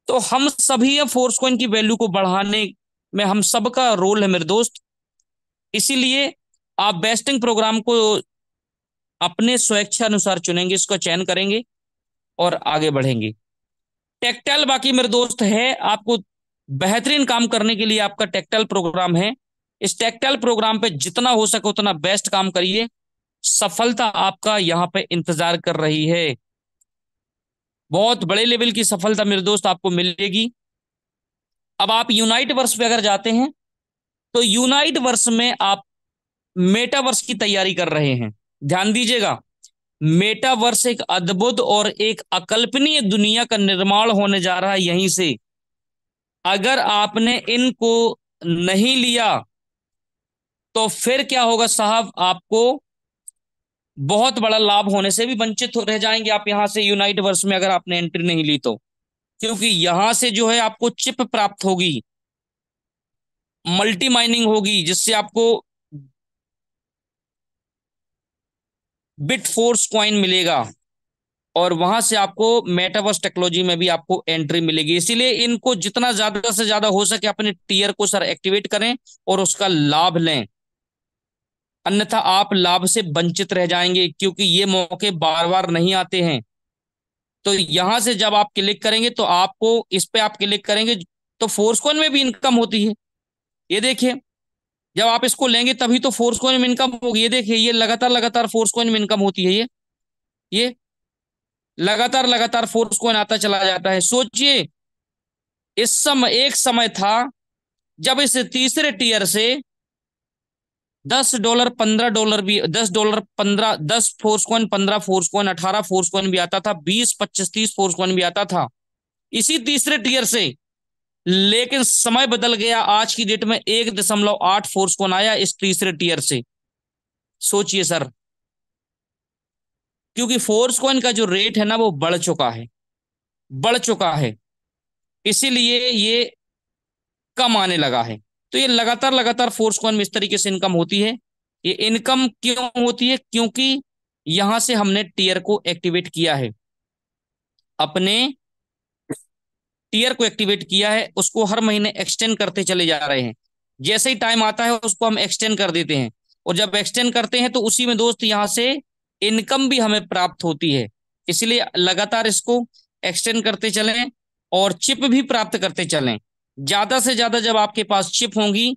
तो हम सभी फोर्स कॉइन की वैल्यू को बढ़ाने में हम सबका रोल है मेरे दोस्त। इसीलिए आप बेस्टिंग प्रोग्राम को अपने स्वेच्छा अनुसार चुनेंगे, इसको चयन करेंगे और आगे बढ़ेंगे। टेक्टाइल बाकी मेरे दोस्त है, आपको बेहतरीन काम करने के लिए आपका टेक्टाइल प्रोग्राम है। इस टेक्टाइल प्रोग्राम पे जितना हो सके उतना बेस्ट काम करिए, सफलता आपका यहाँ पे इंतजार कर रही है। बहुत बड़े लेवल की सफलता मेरे दोस्त आपको मिलेगी। अब आप यूनाइट वर्स पे अगर जाते हैं, तो यूनाइट वर्स में आप मेटावर्स की तैयारी कर रहे हैं। ध्यान दीजिएगा, मेटावर्स एक अद्भुत और एक अकल्पनीय दुनिया का निर्माण होने जा रहा है यहीं से। अगर आपने इनको नहीं लिया, तो फिर क्या होगा साहब? आपको बहुत बड़ा लाभ होने से भी वंचित रह जाएंगे आप यहां से यूनाइट वर्स में, अगर आपने एंट्री नहीं ली तो। क्योंकि यहां से जो है आपको चिप प्राप्त होगी, मल्टी माइनिंग होगी, जिससे आपको बिट फोर्स कॉइन मिलेगा, और वहां से आपको मेटावर्स टेक्नोलॉजी में भी आपको एंट्री मिलेगी। इसीलिए इनको जितना ज्यादा से ज्यादा हो सके अपने टीयर को सर एक्टिवेट करें और उसका लाभ लें, अन्यथा आप लाभ से वंचित रह जाएंगे, क्योंकि ये मौके बार बार नहीं आते हैं। तो यहां से जब आप क्लिक करेंगे तो आपको, इस पे आप क्लिक करेंगे तो फोर्स कॉइन में भी इनकम होती है। ये देखिए, जब आप इसको लेंगे तभी तो फोर्स कॉइन में इनकम होगी। ये देखिए, ये लगातार लगातार फोर्स कॉइन में इनकम होती है। ये लगातार लगातार फोर्स कॉइन आता चला जाता है। सोचिए, इस समय एक समय था जब इस तीसरे टीयर से $10, $15 भी, $10, 15, 10 force coin, 15 force coin, 18 force coin भी आता था, 20, 25, 30 फोर्स कॉइन भी आता था इसी तीसरे टीयर से। लेकिन समय बदल गया, आज की डेट में 1.8 फोर्स कौन आया इस तीसरे टीयर से। सोचिए सर, क्योंकि फोर्स कॉइन का जो रेट है ना वो बढ़ चुका है, बढ़ चुका है, इसीलिए ये कम आने लगा है। तो ये लगातार लगातार फोर्स कॉइन में इस तरीके से इनकम होती है। ये इनकम क्यों होती है? क्योंकि यहां से हमने टीयर को एक्टिवेट किया है, अपने टीयर को एक्टिवेट किया है, उसको हर महीने एक्सटेंड करते चले जा रहे हैं। जैसे ही टाइम आता है उसको हम एक्सटेंड कर देते हैं, और जब एक्सटेंड करते हैं तो उसी में दोस्त यहाँ से इनकम भी हमें प्राप्त होती है। इसलिए लगातार इसको एक्सटेंड करते चलें और चिप भी प्राप्त करते चलें। ज्यादा से ज्यादा जब आपके पास चिप होंगी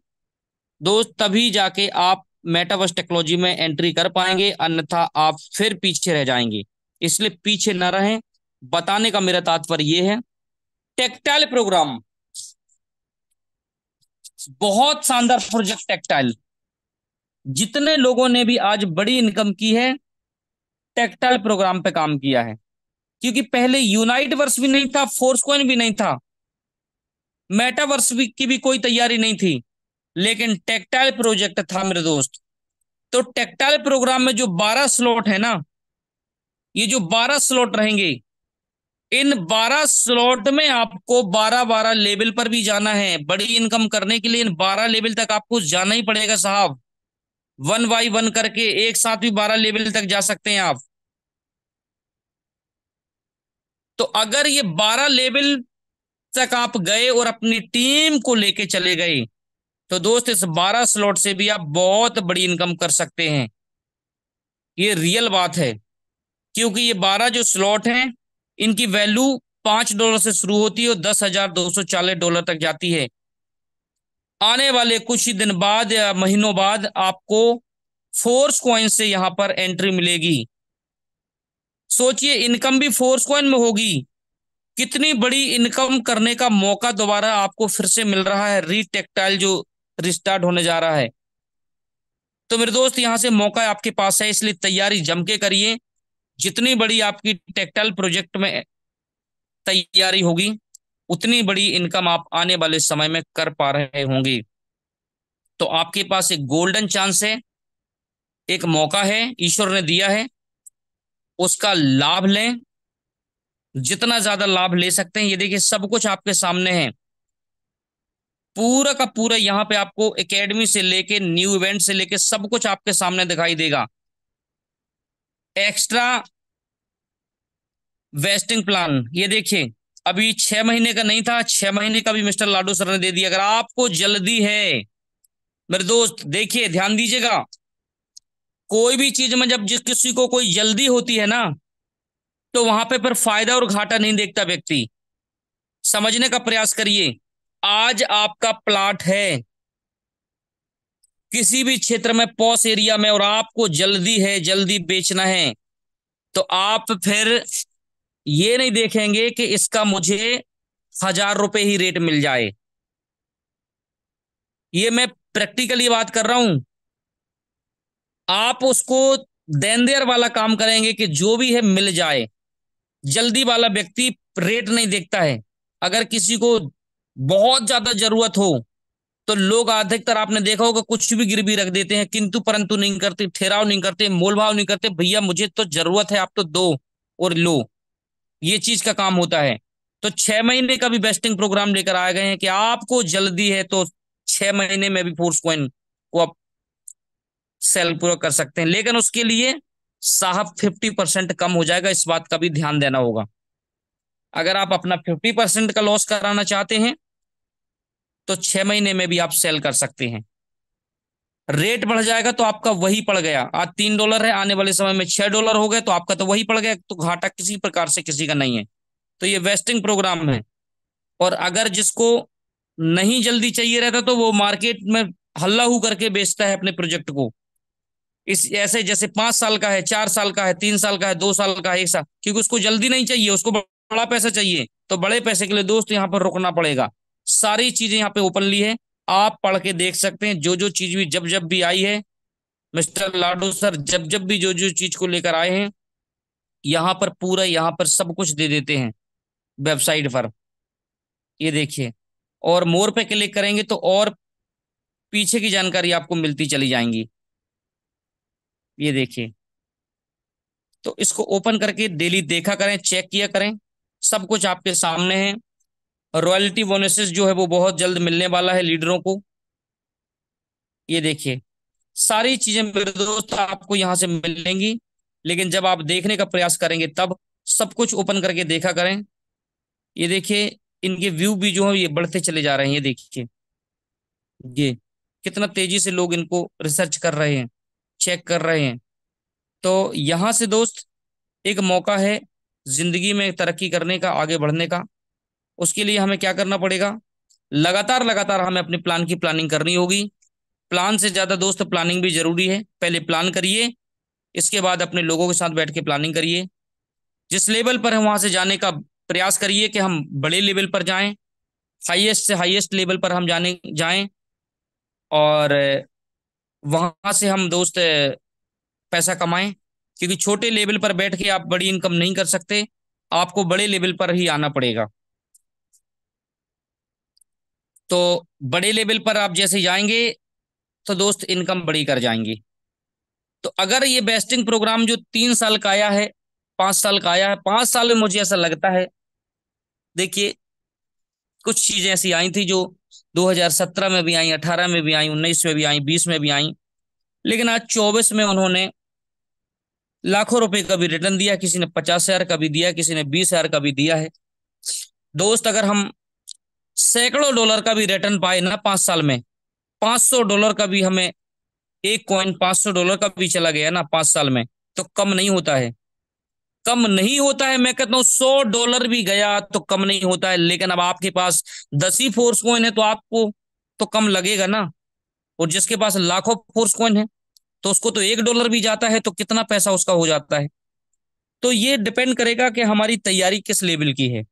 दोस्त, तभी जाके आप मेटावर्स टेक्नोलॉजी में एंट्री कर पाएंगे, अन्यथा आप फिर पीछे रह जाएंगे। इसलिए पीछे न रहें, बताने का मेरा तात्पर्य यह है। टेक्टाइल प्रोग्राम, बहुत शानदार प्रोजेक्ट टेक्टाइल। जितने लोगों ने भी आज बड़ी इनकम की है, टेक्टाइल प्रोग्राम पे काम किया है। क्योंकि पहले यूनाइट वर्स भी नहीं था, फोर्स कॉइन भी नहीं था, मेटावर्स भी की भी कोई तैयारी नहीं थी, लेकिन टेक्टाइल प्रोजेक्ट था मेरे दोस्त। तो टेक्टाइल प्रोग्राम में जो 12 स्लॉट है ना, ये जो 12 स्लॉट रहेंगे, इन 12 स्लॉट में आपको 12 12 लेवल पर भी जाना है। बड़ी इनकम करने के लिए इन 12 लेवल तक आपको जाना ही पड़ेगा साहब। 1 बाई 1 करके एक साथ भी 12 लेवल तक जा सकते हैं आप। तो अगर ये 12 लेवल तक आप गए और अपनी टीम को लेके चले गए, तो दोस्त इस 12 स्लॉट से भी आप बहुत बड़ी इनकम कर सकते हैं। ये रियल बात है। क्योंकि ये 12 जो स्लॉट हैं, इनकी वैल्यू $5 से शुरू होती है और $10,240 तक जाती है। आने वाले कुछ ही दिन बाद या महीनों बाद आपको फोर्स कॉइन से यहां पर एंट्री मिलेगी। सोचिए, इनकम भी फोर्स कॉइन में होगी। कितनी बड़ी इनकम करने का मौका दोबारा आपको फिर से मिल रहा है, रीटेक्टाइल जो रिस्टार्ट होने जा रहा है। तो मेरे दोस्त, यहां से मौका आपके पास है, इसलिए तैयारी जम के करिए। जितनी बड़ी आपकी टेक्टाइल प्रोजेक्ट में तैयारी होगी, उतनी बड़ी इनकम आप आने वाले समय में कर पा रहे होंगे। तो आपके पास एक गोल्डन चांस है, एक मौका है, ईश्वर ने दिया है, उसका लाभ लें। जितना ज्यादा लाभ ले सकते हैं। ये देखिए, सब कुछ आपके सामने है, पूरा का पूरा। यहाँ पे आपको एकेडमी से लेके न्यू इवेंट से लेके सब कुछ आपके सामने दिखाई देगा। एक्स्ट्रा वेस्टिंग प्लान, ये देखिए, अभी 6 महीने का नहीं था, 6 महीने का भी मिस्टर लाडू सर ने दे दिया। अगर आपको जल्दी है मेरे दोस्त, देखिए ध्यान दीजिएगा, कोई भी चीज में जब जिस किसी को कोई जल्दी होती है ना, तो वहां पे फिर फायदा और घाटा नहीं देखता व्यक्ति। समझने का प्रयास करिए। आज आपका प्लाट है किसी भी क्षेत्र में, पॉस एरिया में, और आपको जल्दी है, जल्दी बेचना है, तो आप फिर ये नहीं देखेंगे कि इसका मुझे ₹1,000 ही रेट मिल जाए। ये मैं प्रैक्टिकली बात कर रहा हूं। आप उसको देन देयर वाला काम करेंगे कि जो भी है मिल जाए। जल्दी वाला व्यक्ति रेट नहीं देखता है। अगर किसी को बहुत ज्यादा जरूरत हो तो लोग अधिकतर आपने देखा होगा कुछ भी गिरवी रख देते हैं, किंतु परंतु नहीं करते, ठहराव नहीं करते, मोल भाव नहीं करते। भैया मुझे तो जरूरत है, आप तो दो और लो। ये चीज का काम होता है। तो 6 महीने का भी वेस्टिंग प्रोग्राम लेकर आ गए हैं कि आपको जल्दी है तो 6 महीने में भी फोर्स कॉइन को आप सेल पूरा कर सकते हैं, लेकिन उसके लिए साहब 50% कम हो जाएगा, इस बात का भी ध्यान देना होगा। अगर आप अपना 50% का लॉस कराना चाहते हैं तो 6 महीने में भी आप सेल कर सकते हैं। रेट बढ़ जाएगा तो आपका वही पड़ गया, आज $3 है, आने वाले समय में $6 हो गए तो आपका तो वही पड़ गया, तो घाटा किसी प्रकार से किसी का नहीं है। तो ये वेस्टिंग प्रोग्राम है। और अगर जिसको नहीं जल्दी चाहिए रहता तो वो मार्केट में हल्ला हु करके बेचता है अपने प्रोजेक्ट को, इस ऐसे जैसे 5 साल का है, 4 साल का है, 3 साल का है, 2 साल का है, 1 साल, क्योंकि उसको जल्दी नहीं चाहिए, उसको बड़ा पैसा चाहिए। तो बड़े पैसे के लिए दोस्त यहाँ पर रुकना पड़ेगा। सारी चीजें यहाँ पे ओपनली है, आप पढ़ के देख सकते हैं। जो जो चीज भी जब जब भी आई है, मिस्टर लाडो सर जब जब भी जो जो चीज को लेकर आए हैं, यहाँ पर पूरा यहाँ पर सब कुछ दे देते हैं वेबसाइट पर। ये देखिए, और मोर पे क्लिक करेंगे तो और पीछे की जानकारी आपको मिलती चली जाएंगी। ये देखिए, तो इसको ओपन करके डेली देखा करें, चेक किया करें, सब कुछ आपके सामने है। रॉयल्टी बोनसेस जो है वो बहुत जल्द मिलने वाला है लीडरों को। ये देखिए, सारी चीजें मेरे दोस्त आपको यहाँ से मिलेंगी, लेकिन जब आप देखने का प्रयास करेंगे तब सब कुछ ओपन करके देखा करें। ये देखिए, इनके व्यू भी जो है ये बढ़ते चले जा रहे हैं। ये देखिए, ये कितना तेजी से लोग इनको रिसर्च कर रहे हैं, चेक कर रहे हैं। तो यहाँ से दोस्त एक मौका है जिंदगी में तरक्की करने का, आगे बढ़ने का। उसके लिए हमें क्या करना पड़ेगा, लगातार लगातार हमें अपने प्लान की प्लानिंग करनी होगी। प्लान से ज्यादा दोस्त प्लानिंग भी जरूरी है। पहले प्लान करिए, इसके बाद अपने लोगों के साथ बैठ के प्लानिंग करिए। जिस लेवल पर है वहां से जाने का प्रयास करिए कि हम बड़े लेवल पर जाएं, हाईएस्ट से हाईएस्ट लेवल पर हम जाने जाएं। और वहां से हम दोस्त पैसा कमाएं, क्योंकि छोटे लेवल पर बैठ के आप बड़ी इनकम नहीं कर सकते, आपको बड़े लेवल पर ही आना पड़ेगा। तो बड़े लेवल पर आप जैसे जाएंगे तो दोस्त इनकम बड़ी कर जाएंगी। तो अगर ये बेस्टिंग प्रोग्राम जो 3 साल का आया है, 5 साल का आया है, 5 साल में मुझे ऐसा लगता है, देखिए कुछ चीजें ऐसी आई थी जो 2017 में भी आई, 18 में भी आई, 19 में भी आई, 20 में भी आई, लेकिन आज 24 में उन्होंने लाखों रुपए का भी रिटर्न दिया, किसी ने 50,000 का भी दिया, किसी ने 20,000 का भी दिया है। दोस्त अगर हम सैकड़ों डॉलर का भी रिटर्न पाए ना 5 साल में, $500 का भी हमें एक कॉइन $500 का भी चला गया ना 5 साल में, तो कम नहीं होता है। कम नहीं होता है, मैं कहता हूँ $100 भी गया तो कम नहीं होता है। लेकिन अब आपके पास 10 ही फोर्स कॉइन है तो आपको तो कम लगेगा ना। और जिसके पास लाखों फोर्स कॉइन है तो उसको तो $1 भी जाता है तो कितना पैसा उसका हो जाता है। तो ये डिपेंड करेगा कि हमारी तैयारी किस लेवल की है।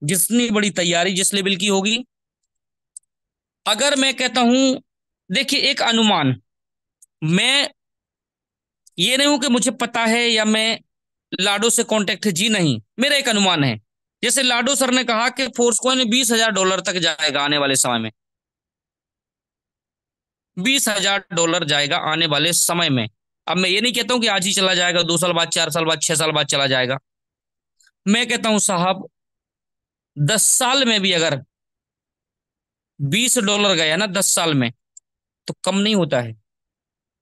जितनी बड़ी तैयारी जिस लेवल की होगी, अगर मैं कहता हूं, देखिए एक अनुमान, मैं ये नहीं हूं कि मुझे पता है या मैं लाडो से कांटेक्ट है, जी नहीं, मेरा एक अनुमान है। जैसे लाडो सर ने कहा कि फोर्स कॉइन $20,000 तक जाएगा आने वाले समय में, $20,000 जाएगा आने वाले समय में। अब मैं ये नहीं कहता हूं कि आज ही चला जाएगा, 2 साल बाद, 4 साल बाद, 6 साल बाद चला जाएगा। मैं कहता हूं साहब 10 साल में भी अगर $20 गया ना 10 साल में, तो कम नहीं होता है,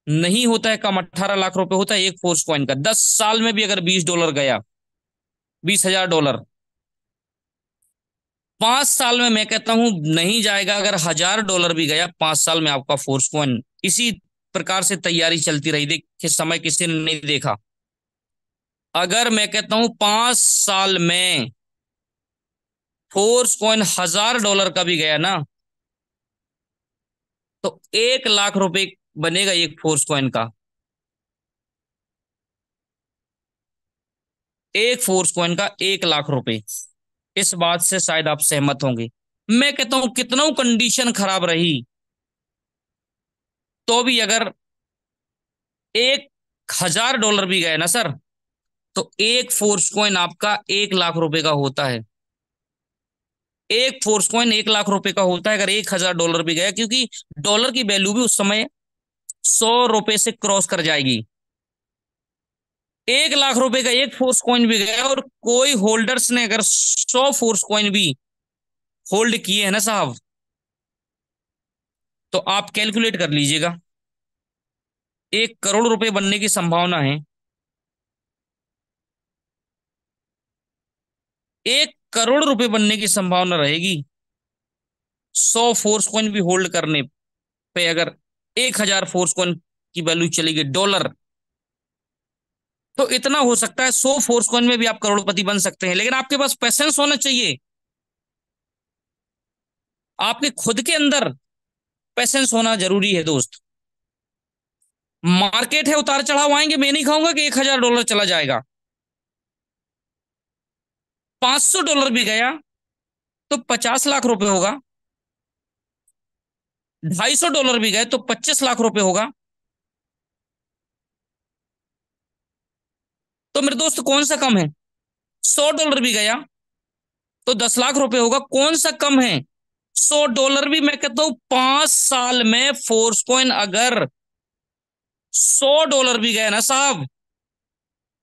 नहीं होता है कम। 18 लाख रुपए होता है एक फोर्स कॉइन का। 10 साल में भी अगर $20 गया, $20,000, 5 साल में मैं कहता हूं नहीं जाएगा। अगर $1,000 भी गया 5 साल में, आपका फोर्स कॉइन इसी प्रकार से तैयारी चलती रही, देखिए समय किसी ने नहीं देखा। अगर मैं कहता हूं 5 साल में फोर्स कॉइन $1,000 का भी गया ना, तो 1 लाख रुपए बनेगा एक फोर्स कॉइन का। एक फोर्स कॉइन का 1 लाख रुपए, इस बात से शायद आप सहमत होंगे। मैं कहता हूं कितना कंडीशन खराब रही तो भी अगर $1,000 भी गए ना सर, तो एक फोर्स कॉइन आपका 1 लाख रुपए का होता है। एक फोर्स कॉइन 1 लाख रुपए का होता है अगर $1,000 भी गया, क्योंकि डॉलर की वैल्यू भी उस समय $100 से क्रॉस कर जाएगी। 1 लाख रुपए का एक फोर्स कॉइन भी गया और कोई होल्डर्स ने अगर 100 फोर्स कॉइन भी होल्ड किए हैं ना साहब, तो आप कैलकुलेट कर लीजिएगा, 1 करोड़ रुपए बनने की संभावना है। 1 करोड़ रुपए बनने की संभावना रहेगी 100 फोर्स कॉइन भी होल्ड करने पे। अगर 1,000 फोर्स कॉइन की वैल्यू चली गई डॉलर, तो इतना हो सकता है 100 फोर्स कॉइन में भी आप करोड़पति बन सकते हैं। लेकिन आपके पास पैसेंस होना चाहिए, आपके खुद के अंदर पैसेंस होना जरूरी है दोस्त। मार्केट है, उतार चढ़ाव आएंगे, मैं नहीं कहूंगा कि $1,000 चला जाएगा। $500 भी गया तो 50 लाख रुपए होगा, $250 भी गए तो 25 लाख रुपए होगा। तो मेरे दोस्त कौन सा कम है? $100 भी गया तो 10 लाख रुपए होगा, कौन सा कम है? $100 भी, मैं कहता हूं 5 साल में फोर्स कॉइन अगर $100 भी गए ना साहब,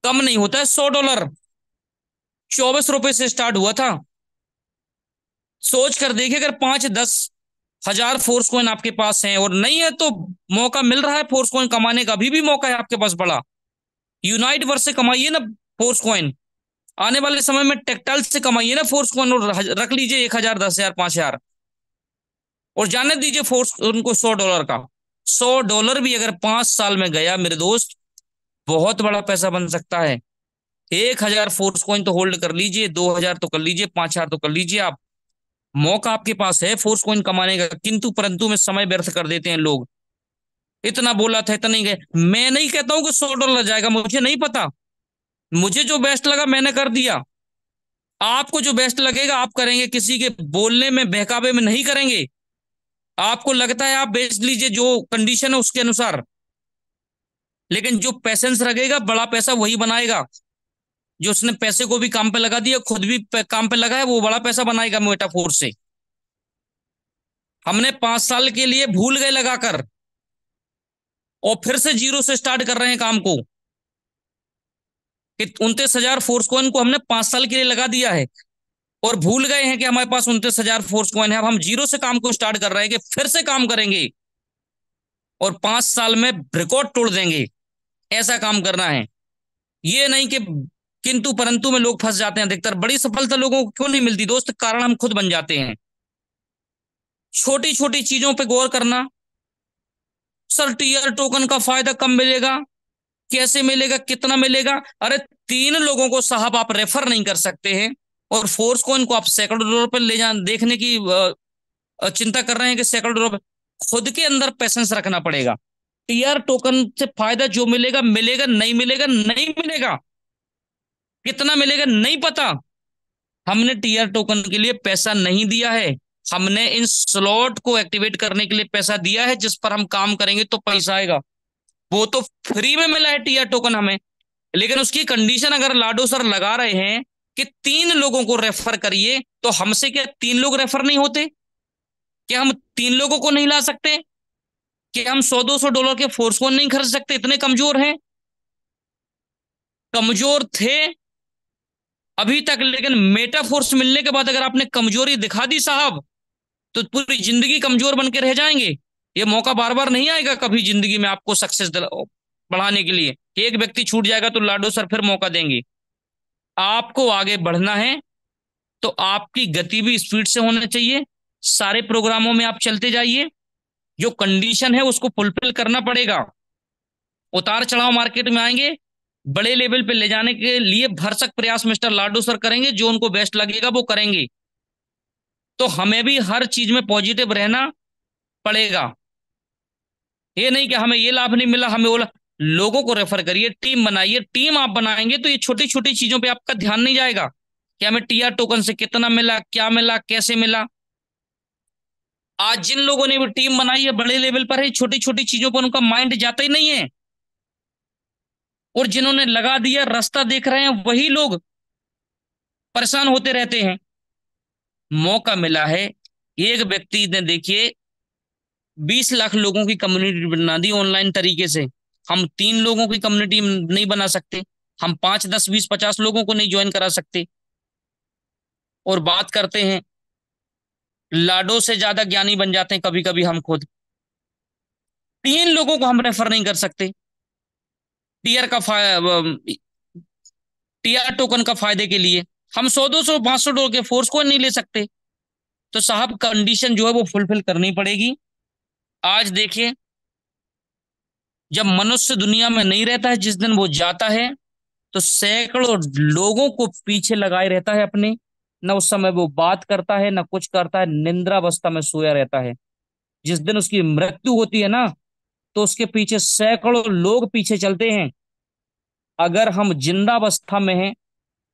कम नहीं होता है। $100 ₹24 से स्टार्ट हुआ था। सोच कर देखिए, अगर 5-10 हजार फोर्स कॉइन आपके पास हैं और नहीं है तो मौका मिल रहा है फोर्स कॉइन कमाने का, अभी भी मौका है आपके पास बड़ा। यूनाइट वर्स से कमाइए ना फोर्स कॉइन, आने वाले समय में टेक्टाइल से कमाइए ना फोर्स कॉइन, और रख लीजिए 1,000, 10,000, 5,000, और जाने दीजिए फोर्स उनको $100 का। $100 भी अगर 5 साल में गया मेरे दोस्त, बहुत बड़ा पैसा बन सकता है। 1,000 फोर्स कॉइन तो होल्ड कर लीजिए, 2,000 तो कर लीजिए, 5,000 तो कर लीजिए आप। मौका आपके पास है फोर्स कॉइन कमाने का, किंतु परंतु में समय व्यर्थ कर देते हैं लोग। इतना बोला था, इतना नहीं गए। मैं नहीं कहता हूं कि $100 जाएगा, मुझे नहीं पता। मुझे जो बेस्ट लगा मैंने कर दिया। आपको जो बेस्ट लगेगा आप करेंगे, किसी के बोलने में बहकावे में नहीं करेंगे। आपको लगता है आप बेच लीजिए जो कंडीशन है उसके अनुसार, लेकिन जो पैसेंस रखेगा बड़ा पैसा वही बनाएगा। जो उसने पैसे को भी काम पे लगा दिया, खुद भी काम पे लगा है, वो बड़ा पैसा बनाएगा मेटाफोर से। हमने 5 साल के लिए भूल गए लगाकर, और फिर से जीरो से स्टार्ट कर रहे हैं काम को, कि 29,000 फोर्स कॉइन को हमने 5 साल के लिए लगा दिया है, और भूल गए हैं कि हमारे पास 29,000 फोर्स कॉइन है। अब हम जीरो से काम को स्टार्ट कर रहे हैं कि फिर से काम करेंगे और 5 साल में रिकॉर्ड तोड़ देंगे। ऐसा काम करना है, ये नहीं कि किंतु परंतु में लोग फंस जाते हैं। अधिकतर बड़ी सफलता लोगों को क्यों नहीं मिलती दोस्त? कारण हम खुद बन जाते हैं। छोटी छोटी चीजों पे गौर करना। सर टीआर टोकन का फायदा कब मिलेगा, कैसे मिलेगा, कितना मिलेगा? अरे 3 लोगों को साहब आप रेफर नहीं कर सकते हैं, और फोर्स को इनको आप सैकड़ों डॉलर पर ले जा देखने की चिंता कर रहे हैं कि सैकड़ों डॉलर। खुद के अंदर पैसेंस रखना पड़ेगा। टीआर टोकन से फायदा जो मिलेगा मिलेगा, नहीं मिलेगा नहीं मिलेगा, कितना मिलेगा नहीं पता। हमने टीआर टोकन के लिए पैसा नहीं दिया है, हमने इन स्लॉट को एक्टिवेट करने के लिए पैसा दिया है, जिस पर हम काम करेंगे तो पैसा आएगा। वो तो फ्री में मिला है टीआर टोकन हमें, लेकिन उसकी कंडीशन अगर लाडो सर लगा रहे हैं कि 3 लोगों को रेफर करिए, तो हमसे क्या 3 लोग रेफर नहीं होते? क्या हम 3 लोगों को नहीं ला सकते? क्या हम 100-200 डॉलर के फोर्स को नहीं खरीद सकते? इतने कमजोर हैं? कमजोर थे अभी तक, लेकिन मेटा फोर्स मिलने के बाद अगर आपने कमजोरी दिखा दी साहब, तो पूरी जिंदगी कमजोर बन के रह जाएंगे। ये मौका बार बार नहीं आएगा कभी जिंदगी में आपको सक्सेस बढ़ाने के लिए। एक व्यक्ति छूट जाएगा तो लाडो सर फिर मौका देंगे। आपको आगे बढ़ना है तो आपकी गति भी स्पीड से होना चाहिए। सारे प्रोग्रामों में आप चलते जाइए, जो कंडीशन है उसको फुलफिल करना पड़ेगा। उतार चढ़ाव मार्केट में आएंगे, बड़े लेवल पे ले जाने के लिए भरसक प्रयास मिस्टर लाडो सर करेंगे, जो उनको बेस्ट लगेगा वो करेंगे। तो हमें भी हर चीज में पॉजिटिव रहना पड़ेगा। ये नहीं कि हमें ये लाभ नहीं मिला, हमें वो लोगों को रेफर करिए, टीम बनाइए। टीम आप बनाएंगे तो ये छोटी छोटी चीजों पे आपका ध्यान नहीं जाएगा कि हमें टीआर टोकन से कितना मिला, क्या मिला, कैसे मिला। आज जिन लोगों ने भी टीम बनाई है बड़े लेवल पर है, छोटी छोटी चीजों पर उनका माइंड जाता ही नहीं है, और जिन्होंने लगा दिया रास्ता देख रहे हैं वही लोग परेशान होते रहते हैं। मौका मिला है, एक व्यक्ति ने देखिए 20 लाख लोगों की कम्युनिटी बना दी ऑनलाइन तरीके से। हम 3 लोगों की कम्युनिटी नहीं बना सकते? हम 5 10 20 50 लोगों को नहीं ज्वाइन करा सकते। और बात करते हैं, लाडो से ज्यादा ज्ञानी बन जाते हैं कभी कभी हम खुद। 3 लोगों को हम रेफर नहीं कर सकते। टीआर का टीआर टोकन का फायदे के लिए हम 100 200 500 डॉलर के फोर्स को नहीं ले सकते। तो साहब कंडीशन जो है वो फुलफिल करनी पड़ेगी। आज देखिए, जब मनुष्य दुनिया में नहीं रहता है, जिस दिन वो जाता है, तो सैकड़ों लोगों को पीछे लगाए रहता है अपने। न उस समय वो बात करता है, न कुछ करता है, निंद्रावस्था में सोया रहता है। जिस दिन उसकी मृत्यु होती है ना, तो उसके पीछे सैकड़ों लोग पीछे चलते हैं। अगर हम जिंदावस्था में हैं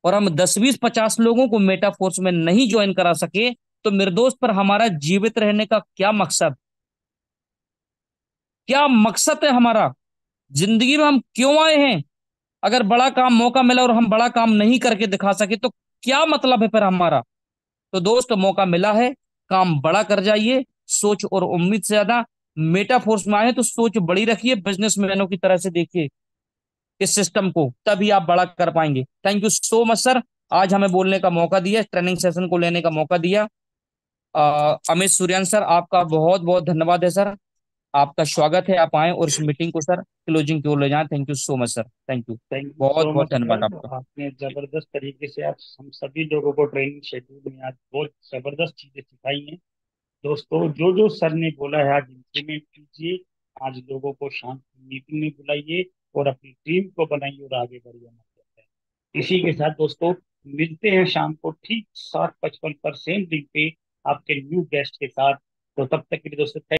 और हम 10 20 50 लोगों को मेटाफोर्स में नहीं ज्वाइन करा सके, तो निर्दोष पर हमारा जीवित रहने का क्या मकसद? क्या मकसद है हमारा? जिंदगी में हम क्यों आए हैं? अगर बड़ा काम मौका मिला और हम बड़ा काम नहीं करके दिखा सके, तो क्या मतलब है फिर हमारा? तो दोस्त, मौका मिला है, काम बड़ा कर जाइए। सोच और उम्मीद से ज्यादा मेटाफोर्स में आए हैं, तो सोच बड़ी रखिए, बिजनेसमैनों की तरह से देखिए इस सिस्टम को, तभी आप बड़ा कर पाएंगे। Thank you so much sir, आज हमें बोलने का मौका दिया, ट्रेनिंग सेशन को लेने का मौका दिया। अमित सूर्यान सर, आपका बहुत बहुत धन्यवाद है सर। आपका स्वागत है, आप आए और इस मीटिंग को सर क्लोजिंग की ओर ले जाएं। Thank you so much sir, thank you. Thank you बहुत सो बहुत मच धन्यवाद सर, आपका। आपने जबरदस्त तरीके से आज हम सभी लोगों को ट्रेनिंग शेड्यूल में आज बहुत जबरदस्त चीजें सिखाई हैं। दोस्तों, जो जो सर ने बोला है आज इम्प्लीमेंट कीजिए। आज लोगों को शांत मीटिंग में बुलाइए और अपनी टीम को बनाइए और आगे बढ़िए। इसी के साथ दोस्तों, मिलते हैं शाम को ठीक 7:55 पर सेम दिन पे आपके न्यू गेस्ट के साथ। तो तब तक के लिए दोस्तों